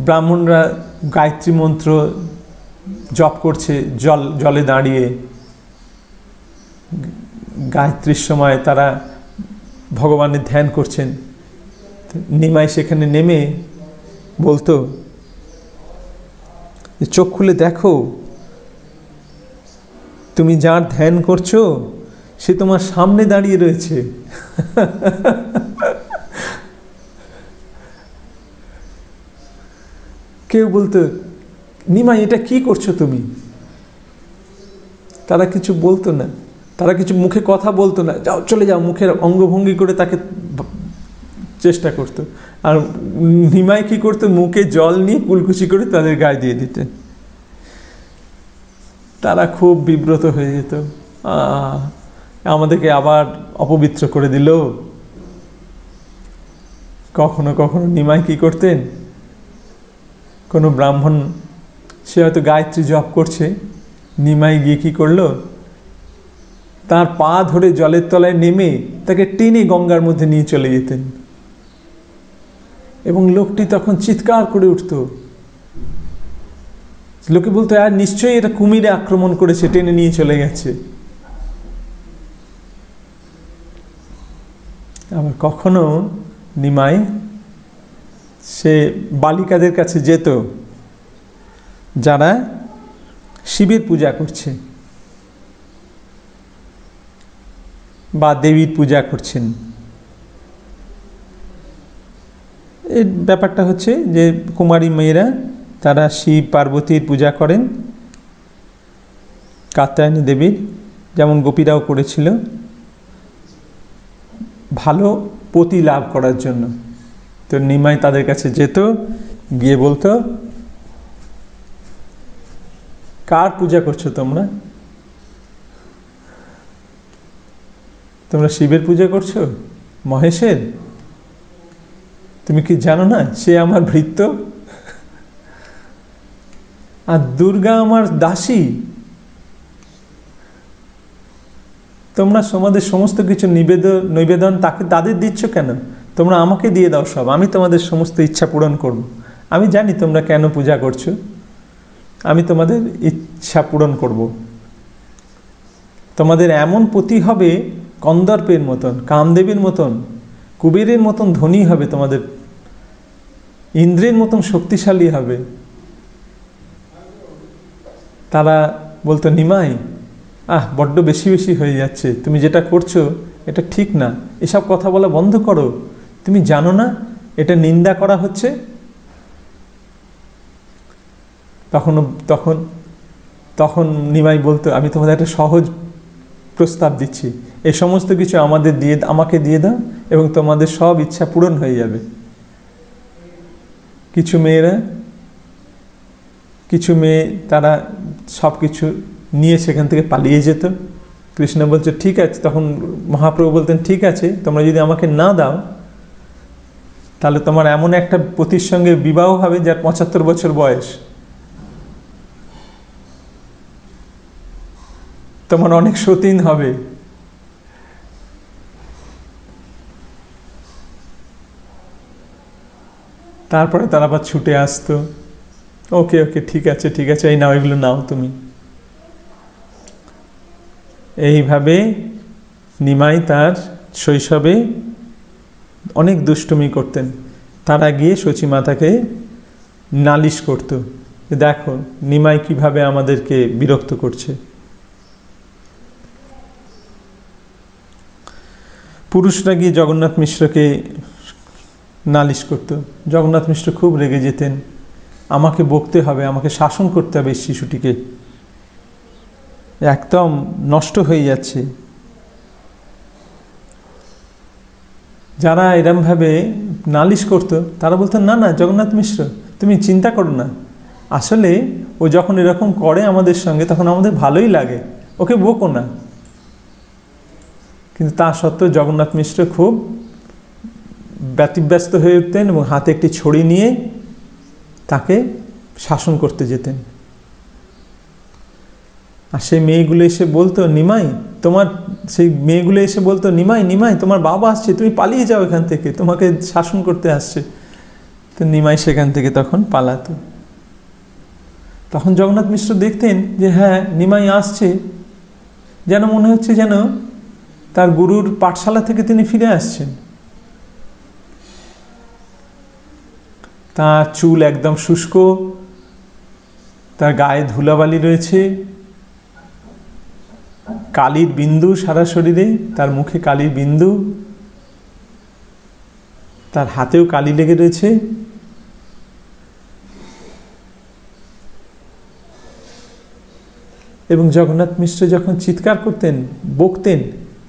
ব্রাহ্মণরা গায়ত্রী মন্ত্র জপ করছে জলে দাঁড়িয়ে, গায়ত্রীর সময় তারা ভগবানের ধ্যান করছেন। নিমাই সেখানে নেমে বলতো, চোখ খুলে দেখো, তুমি যার ধ্যান করছো সে তোমার সামনে দাঁড়িয়ে রয়েছে। কেউ বলতো, নিমাই এটা কি করছো তুমি? তারা কিছু বলতো না, তারা কিছু মুখে কথা বলতো না, যাও চলে যাও, মুখের অঙ্গভঙ্গি করে তাকে চেষ্টা করতো। আর নিমাই কি করতো? মুখে জল নিয়ে কুলকুচি করে তাদের গায়ে দিয়ে দিতেন। তারা খুব বিব্রত হয়ে যেত, আমাদেরকে আবার অপবিত্র করে দিল। কখনো কখনো নিমাই কি করতেন? কোনো ব্রাহ্মণ, সে হয়তো গায়ত্রী জপ করছে, নিমাই গিয়ে কি করলো? তার পা ধরে জলের তলায় নেমে তাকে টেনে গঙ্গার মধ্যে নিয়ে চলে যেতেন। এবং লোকটি তখন চিৎকার করে উঠত। লোকে বলতো, আর নিশ্চয়ই এটা কুমিরে আক্রমণ করেছে, টেনে নিয়ে চলে গেছে। আবার কখনো নিমাই সে বালিকাদের কাছে যেত যারা শিবের পূজা করছে বা দেবীর পূজা করছেন। এই ব্যাপারটা হচ্ছে যে কুমারী মেয়েরা তারা শিব পার্বতীর পূজা করেন, কাত্যায়নী দেবীর, যেমন গোপীরাও করেছিল, ভালো পতি লাভ করার জন্য। তো নিমাই তাদের কাছে যেত, গিয়ে বলতো, কার পূজা করছো তোমরা? তোমরা শিবের পূজা করছো? মহেশের? তুমি কি জানো না সে আমার ভৃত্য, আর দুর্গা আমার দাসী? তোমরা তোমাদের সমস্ত কিছু নিবেদন তাদের দিচ্ছ কেন? তোমরা আমাকে দিয়ে দাও সব, আমি তোমাদের সমস্ত ইচ্ছা পূরণ করব। আমি জানি তোমরা কেন পূজা করছো, আমি তোমাদের ইচ্ছা পূরণ করব। তোমাদের এমন পতি হবে কন্দর্পের মতন, কামদেবের মতন, কুবেরের মতন ধনী হবে, তোমাদের ইন্দ্রের মতন শক্তিশালী হবে। তারা বলতো, নিমাই বড্ড বেশি বেশি হয়ে যাচ্ছে, তুমি যেটা করছো এটা ঠিক না, এসব কথা বলা বন্ধ করো, তুমি জানো না এটা নিন্দা করা হচ্ছে। তখন নিমাই বলতো, আমি তোমাদের একটা সহজ প্রস্তাব দিচ্ছি, এই সমস্ত কিছু আমাকে দিয়ে দাও এবং তোমাদের সব ইচ্ছা পূরণ হয়ে যাবে। কিছু মেয়ে তারা সব কিছু নিয়ে সেখান থেকে পালিয়ে যেত। কৃষ্ণ বলছে ঠিক আছে, তখন মহাপ্রভু বলতেন ঠিক আছে, তোমরা যদি আমাকে না দাও তাহলে তোমার এমন একটা পতির সঙ্গে বিবাহ হবে যার ৭৫ বছর বয়স, তোমার অনেক সতীন হবে। তারপরে তারা আবার ছুটে আসতো, ওকে ঠিক আছে এই নাও, এগুলো নাও তুমি। এইভাবে নিমাই তার শৈশবে অনেক দুষ্টুমি করতেন। তারা গিয়ে সচিমাতাকে নালিশ করত, দেখো নিমাই কিভাবে আমাদেরকে বিরক্ত করছে। পুরুষরা গিয়ে জগন্নাথ মিশ্রকে নালিশ করত। জগন্নাথ মিশ্র খুব রেগে যেতেন, আমাকে বকতে হবে, আমাকে শাসন করতে হবে, শিশুটিকে একদম নষ্ট হয়ে যাচ্ছে। যারা এরমভাবে নালিশ করত তারা বলতেন, না জগন্নাথ মিশ্র তুমি চিন্তা করো না, আসলে ও যখন এরকম করে আমাদের সঙ্গে তখন আমাদের ভালোই লাগে, ওকে বকো না। কিন্তু তা সত্ত্বেও জগন্নাথ মিশ্র খুব ব্যতিব্যস্ত হয়ে উঠতেন এবং হাতে একটি ছড়ি নিয়ে তাকে শাসন করতে যেতেন। আর সেই মেয়েগুলো এসে বলতো, নিমাই তোমার বাবা আসছে, তুমি পালিয়ে যাও এখান থেকে, তোমাকে শাসন করতে আসছে। তো নিমাই সেখান থেকে তখন পালাতো। তখন জগন্নাথ মিশ্র দেখতেন যে হ্যাঁ নিমাই আসছে, যেন মনে হচ্ছে যেন তার গুরুর পাঠশালা থেকে তিনি ফিরে আসছেন। তার চুল একদম শুষ্ক, তার গায়ে ধুলাবালি রয়েছে, কালির বিন্দু সারা শরীরে, তার মুখে কালির বিন্দু, তার হাতেও কালি লেগে রয়েছে। এবং জগন্নাথ মিশ্র যখন চিৎকার করতেন, বকতেন,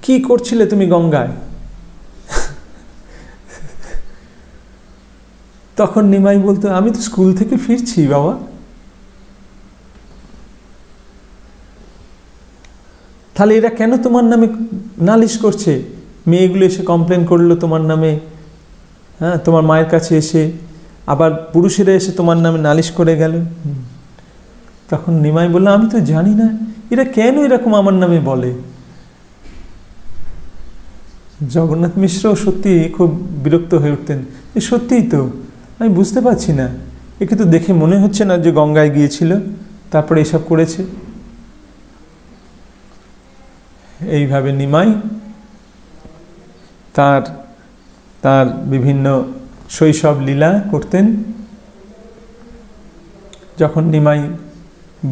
কি করছিলে তুমি গঙ্গায়, তখন নিমাই বলতো, আমি তো স্কুল থেকে ফিরছি বাবা। তাহলে এরা কেন তোমার নামে নালিশ করছে? মেয়েগুলো এসে কমপ্লেন করলো তোমার নামে, হ্যাঁ, তোমার মায়ের কাছে এসে, আবার পুরুষেরা এসে তোমার নামে নালিশ করে গেল। তখন নিমাই বলল, আমি তো জানি না এরা কেন এরকম আমার নামে বলে। জগন্নাথ মিশ্র সত্যি খুব বিরক্ত হয়ে উঠতেন, সত্যিই তো আমি বুঝতে পারছি না, একে তো দেখে মনে হচ্ছে না যে গঙ্গায় গিয়েছিল তারপরে এসব করেছে। এইভাবে নিমাই তার বিভিন্ন শৈশব লীলা করতেন। যখন নিমাই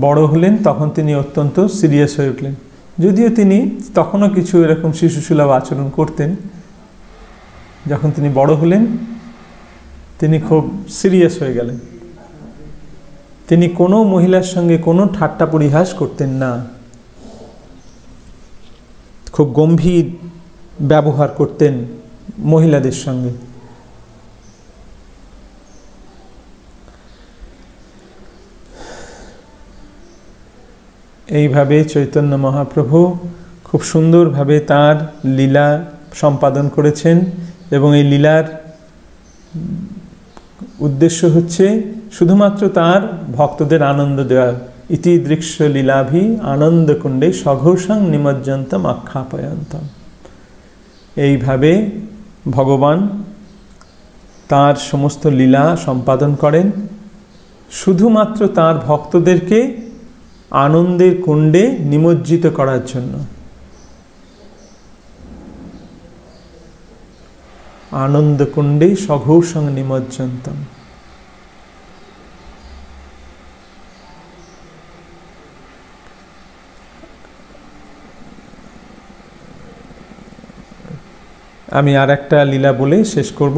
বড় হলেন তখন তিনি অত্যন্ত সিরিয়াস হয়ে উঠলেন, যদিও তিনি তখনও কিছু এরকম শিশুসুলভ আচরণ করতেন। যখন তিনি বড় হলেন তিনি খুব সিরিয়াস হয়ে গেলেন। তিনি কোনো মহিলার সঙ্গে কোনো ঠাট্টা পরিহাস করতেন না, খুব গম্ভীর ব্যবহার করতেন মহিলাদের সঙ্গে। এইভাবে চৈতন্য মহাপ্রভু খুব সুন্দরভাবে তার লীলা সম্পাদন করেছেন এবং এই লীলার উদ্দেশ্য হচ্ছে শুধুমাত্র তার ভক্তদের আনন্দ দেওয়া। ইতি দৃশ্য লীলাভি আনন্দকুণ্ডে সঘোষং নিমজ্জন্তম আখ্যাপয়ন্তম। এইভাবে ভগবান তার সমস্ত লীলা সম্পাদন করেন শুধুমাত্র তার ভক্তদেরকে আনন্দের কুণ্ডে নিমজ্জিত করার জন্য। আনন্দকুণ্ডে সঘোষং নিমজ্জন্তম। আমি আর একটা লীলা বলে শেষ করব।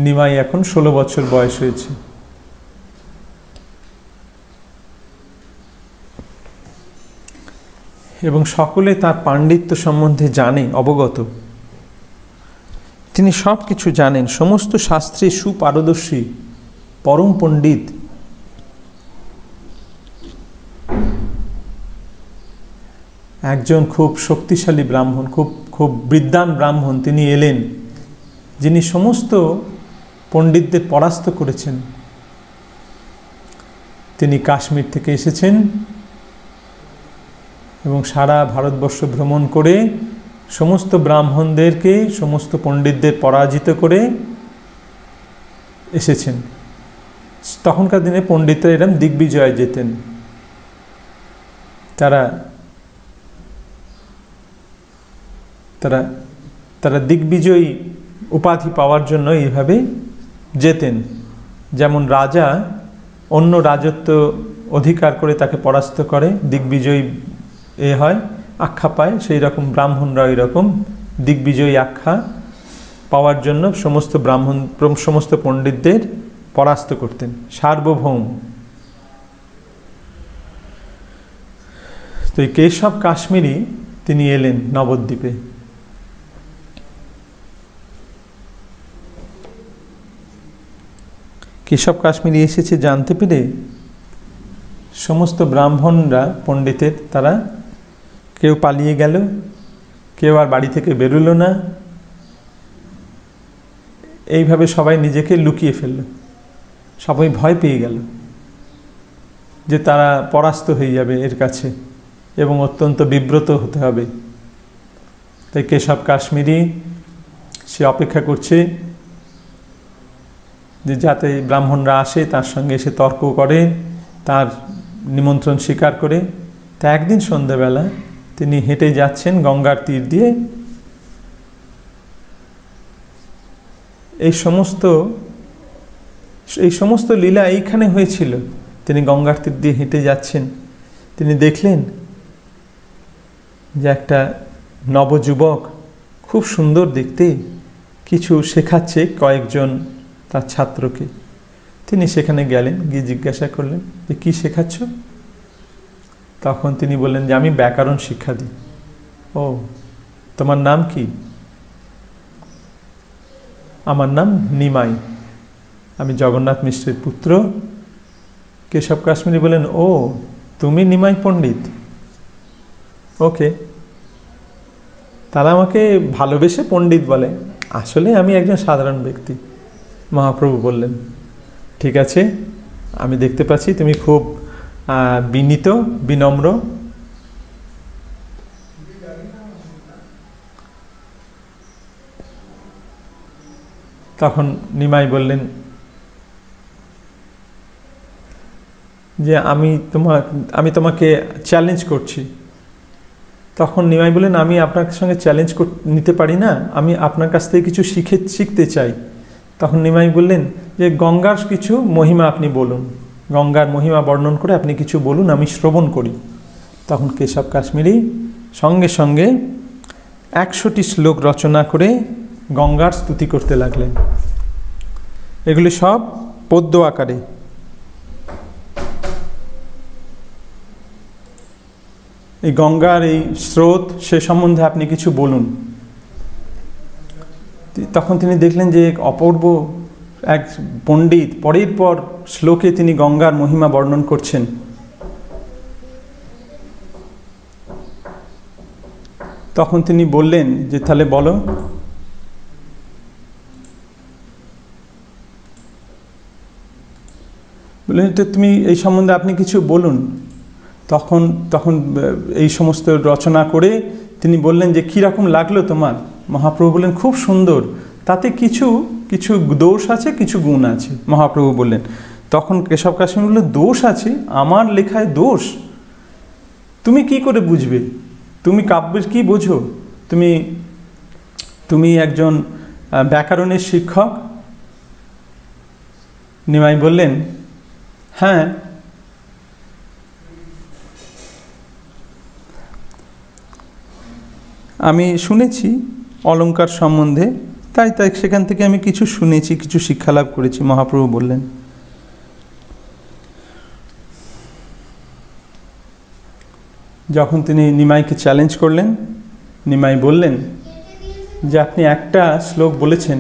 নিমাই এখন 16 বছর বয়স হয়েছে। এবং সকলে তার পাণ্ডিত্য সম্বন্ধে জানে, অবগত। তিনি সব কিছু জানেন, সমস্ত শাস্ত্রে সুপারদর্শী, পরম পণ্ডিত। একজন খুব শক্তিশালী ব্রাহ্মণ, খুব বিদ্বান ব্রাহ্মণ তিনি এলেন, যিনি সমস্ত পণ্ডিতদের পরাস্ত করেছেন। তিনি কাশ্মীর থেকে এসেছেন এবং সারা ভারতবর্ষ ভ্রমণ করে সমস্ত ব্রাহ্মণদেরকে, সমস্ত পণ্ডিতদের পরাজিত করে এসেছেন। তখনকার দিনে পণ্ডিতরা এরম দিগ্বিজয় যেতেন। তারা দিগ্বিজয়ী উপাধি পাওয়ার জন্য এইভাবে যেতেন। যেমন রাজা অন্য রাজত্ব অধিকার করে তাকে পরাস্ত করে, দিগ্বিজয়ী হয়, আখ্যা পায়, সেই রকম ব্রাহ্মণরা ওই রকম দিগ্বিজয়ী আখ্যা পাওয়ার জন্য সমস্ত পণ্ডিতদের পরাস্ত করতেন। সার্বভৌম। তো এই কেশব কাশ্মীরি তিনি এলেন নবদ্বীপে। কেশব কাশ্মীরি এসেছে জানতে পেরে সমস্ত ব্রাহ্মণরা, পণ্ডিতের, তারা কেউ পালিয়ে গেল, কেউ আর বাড়ি থেকে বেরোলো না। এইভাবে সবাই নিজেকে লুকিয়ে ফেলল। সবাই ভয় পেয়ে গেল যে তারা পরাস্ত হয়ে যাবে এর কাছে এবং অত্যন্ত বিব্রত হতে হবে। তাই কেশব কাশ্মীরি সে অপেক্ষা করছে যে যাতে ব্রাহ্মণরা আসে, তার সঙ্গে এসে তর্ক করে, তার নিমন্ত্রণ স্বীকার করে। তা একদিন সন্ধ্যাবেলা তিনি হেঁটে যাচ্ছেন গঙ্গার তীর দিয়ে। এই সমস্ত লীলা এইখানে হয়েছিল। তিনি গঙ্গার তীর দিয়ে হেঁটে যাচ্ছেন, তিনি দেখলেন যে একটা নবযুবক, খুব সুন্দর দেখতে, কিছু শেখাচ্ছে কয়েকজন তার ছাত্রকে। তিনি সেখানে গেলেন, গিয়ে জিজ্ঞাসা করলেন যে কি শেখাচ্ছ? তখন তিনি বললেন যে আমি ব্যাকরণ শিক্ষা দিই। ও, তোমার নাম কি? আমার নাম নিমাই, আমি জগন্নাথ মিশ্রের পুত্র। কেশব কাশ্মীরি বললেন, ও তুমি নিমাই পণ্ডিত? ওকে। তারা আমাকে ভালোবেসে পণ্ডিত বলে, আসলে আমি একজন সাধারণ ব্যক্তি। মহাপ্রভু বললেন, ঠিক আছে, আমি দেখতে পাচ্ছি তুমি খুব বিনীত, বিনম্র। তখন নিমাই বললেন যে আমি তোমাকে চ্যালেঞ্জ করছি। তখন নিমাই বললেন, আমি আপনার সঙ্গে চ্যালেঞ্জ নিতে পারি না, আমি আপনার কাছ থেকে কিছু শিখতে চাই। তখন নিমাই বললেন যে গঙ্গার কিছু মহিমা আপনি বলুন, গঙ্গার মহিমা বর্ণন করে আপনি কিছু বলুন, আমি শ্রবণ করি। তখন কেশব কাশ্মীরি সঙ্গে সঙ্গে 100টি শ্লোক রচনা করে গঙ্গার স্তুতি করতে লাগলেন। এগুলি সব পদ্য আকারে। এই গঙ্গার এই স্রোত, সে সম্বন্ধে আপনি কিছু বলুন। তখন তিনি দেখলেন যে অপূর্ব এক পণ্ডিত পরের পর শ্লোকে তিনি গঙ্গার মহিমা বর্ণন করছেন। তখন তিনি বললেন যে তাহলে বলো। বললেন তো তুমি এই সম্বন্ধে আপনি কিছু বলুন। তখন এই সমস্ত রচনা করে তিনি বললেন যে কীরকম লাগলো তোমার? মহাপ্রভু বললেন, খুব সুন্দর, তাতে কিছু কিছু দোষ আছে, কিছু গুণ আছে। মহাপ্রভু বললেন, তখন কেশব কাশ্মীরি বললেন, দোষ আছে? আমার লেখায় দোষ? তুমি কি করে বুঝবে? তুমি কাব্যের কি বোঝো? তুমি তুমি একজন ব্যাকরণের শিক্ষক? নিমাই বললেন, হ্যাঁ। আমি শুনেছি অলঙ্কার সম্বন্ধে, তাই সেখান থেকে আমি কিছু শুনেছি, কিছু শিক্ষা লাভ করেছি। মহাপ্রভু বললেন, যখন তিনি নিমাইকে চ্যালেঞ্জ করলেন, নিমাই বললেন যে আপনি একটা শ্লোক বলেছেন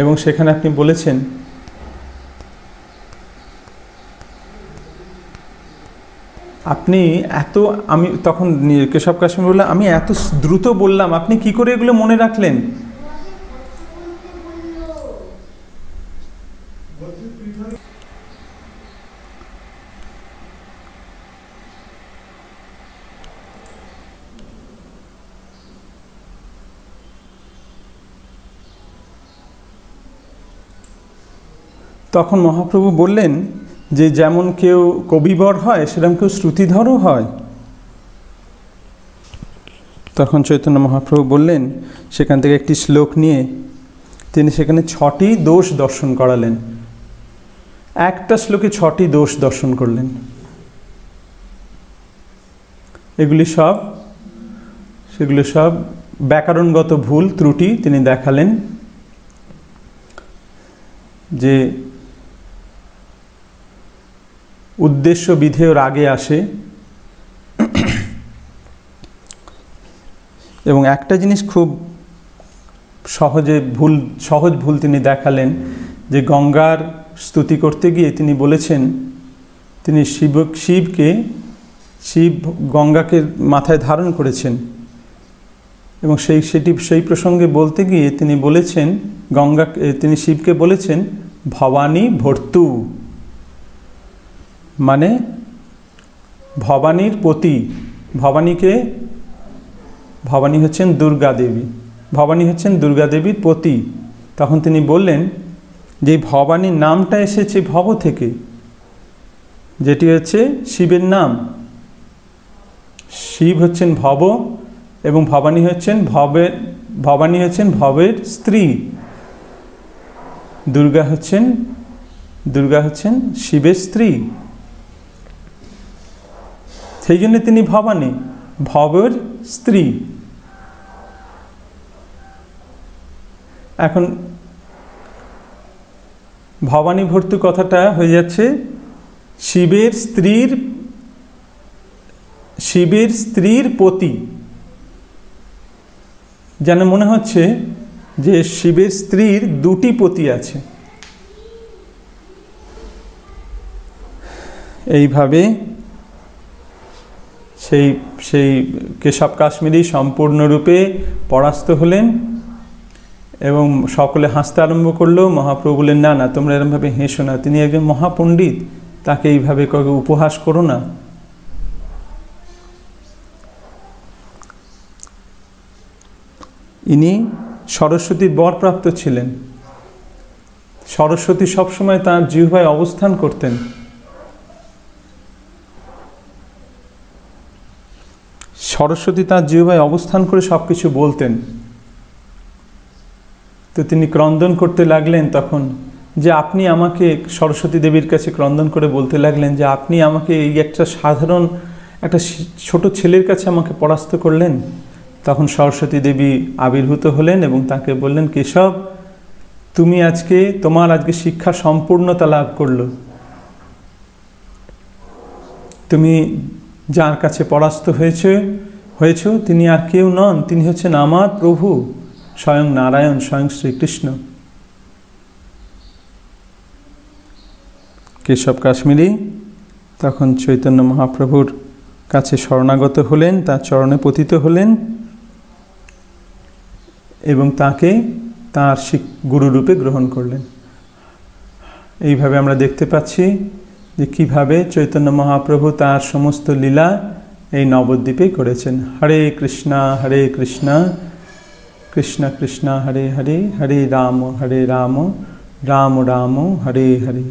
এবং সেখানে আপনি বলেছেন আপনি এত, আমি তখন কেশব কাশ্মীর বললাম, আমি এত দ্রুত বললাম, আপনি কি করে এগুলো মনে রাখলেন? তখন মহাপ্রভু বললেন যে যেমন কেউ কবিবর হয়, সেরকম কেউ শ্রুতিধরও হয়। তখন চৈতন্য মহাপ্রভু বললেন, সেখান থেকে একটি শ্লোক নিয়ে তিনি সেখানে 6টি দোষ দর্শন করালেন। একটা শ্লোকে 6টি দোষ দর্শন করলেন। সেগুলি সব ব্যাকরণগত ভুল ত্রুটি তিনি দেখালেন। যে উদ্দেশ্য বিধেয়র আগে আসে, এবং একটা জিনিস খুব সহজ ভুল তিনি দেখালেন, যে গঙ্গার স্তুতি করতে গিয়ে তিনি বলেছেন, তিনি শিব গঙ্গাকে মাথায় ধারণ করেছেন, এবং সেই প্রসঙ্গে বলতে গিয়ে তিনি বলেছেন, তিনি শিবকে বলেছেন ভবানী ভর্তু, মানে ভবানীর পতি। ভবানী হচ্ছেন দুর্গা দেবী, ভবানী হচ্ছেন দুর্গা দেবীর পতি। তখন তিনি বললেন যে ভবানীর নামটা এসেছে ভব থেকে, যেটি হচ্ছে শিবের নাম। শিব হচ্ছেন ভব এবং ভবানী হচ্ছেন ভবের স্ত্রী। দুর্গা হচ্ছেন শিবের স্ত্রী। সেই জন্য তিনি ভবানী, ভবের স্ত্রী। এখন ভবানী ভর্তু কথাটা হয়ে যাচ্ছে শিবের স্ত্রীর পতি। যেন মনে হচ্ছে যে শিবের স্ত্রীর 2টি পতি আছে। এইভাবে সেই কেশব কাশ্মীরি সম্পূর্ণরূপে পরাস্ত হলেন এবং সকলে হাসতে আরম্ভ করলো। মহাপ্রভু বললেন, না না, তোমরা এরকমভাবে হেসো না, তিনি একজন মহাপণ্ডিত, তাকে এইভাবে উপহাস করো না। ইনি সরস্বতীর বরপ্রাপ্ত ছিলেন। সরস্বতী সবসময় তাঁর জিহ্বায় অবস্থান করতেন। সরস্বতী তাঁর জিহ্বায় অবস্থান করে সব কিছু বলতেন। তো তিনি ক্রন্দন করতে লাগলেন তখন, যে আপনি আমাকে, সরস্বতী দেবীর কাছে ক্রন্দন করে বলতে লাগলেন যে আপনি আমাকে এই একটা ছোট ছেলের কাছে আমাকে পরাস্ত করলেন। তখন সরস্বতী দেবী আবির্ভূত হলেন এবং তাকে বললেন, কেশব, তোমার আজকে শিক্ষা সম্পূর্ণতা লাভ করলো। তুমি যার কাছে পরাস্ত হয়েছ তিনি আর কেউ নন, তিনি হচ্ছেন আমার প্রভু, স্বয়ং নারায়ণ, স্বয়ং শ্রীকৃষ্ণ। কেশব কাশ্মীরি তখন চৈতন্য মহাপ্রভুর কাছে শরণাগত হলেন, তার চরণে পতিত হলেন এবং তাকে তাঁর গুরুরূপে গ্রহণ করলেন। এইভাবে আমরা দেখতে পাচ্ছি যে কীভাবে চৈতন্য মহাপ্রভু তাঁর সমস্ত লীলা এই নবদ্বীপে করেছেন। হরে কৃষ্ণ কৃষ্ণ কৃষ্ণ হরে হরে, হরে রাম রাম রাম হরে হরে।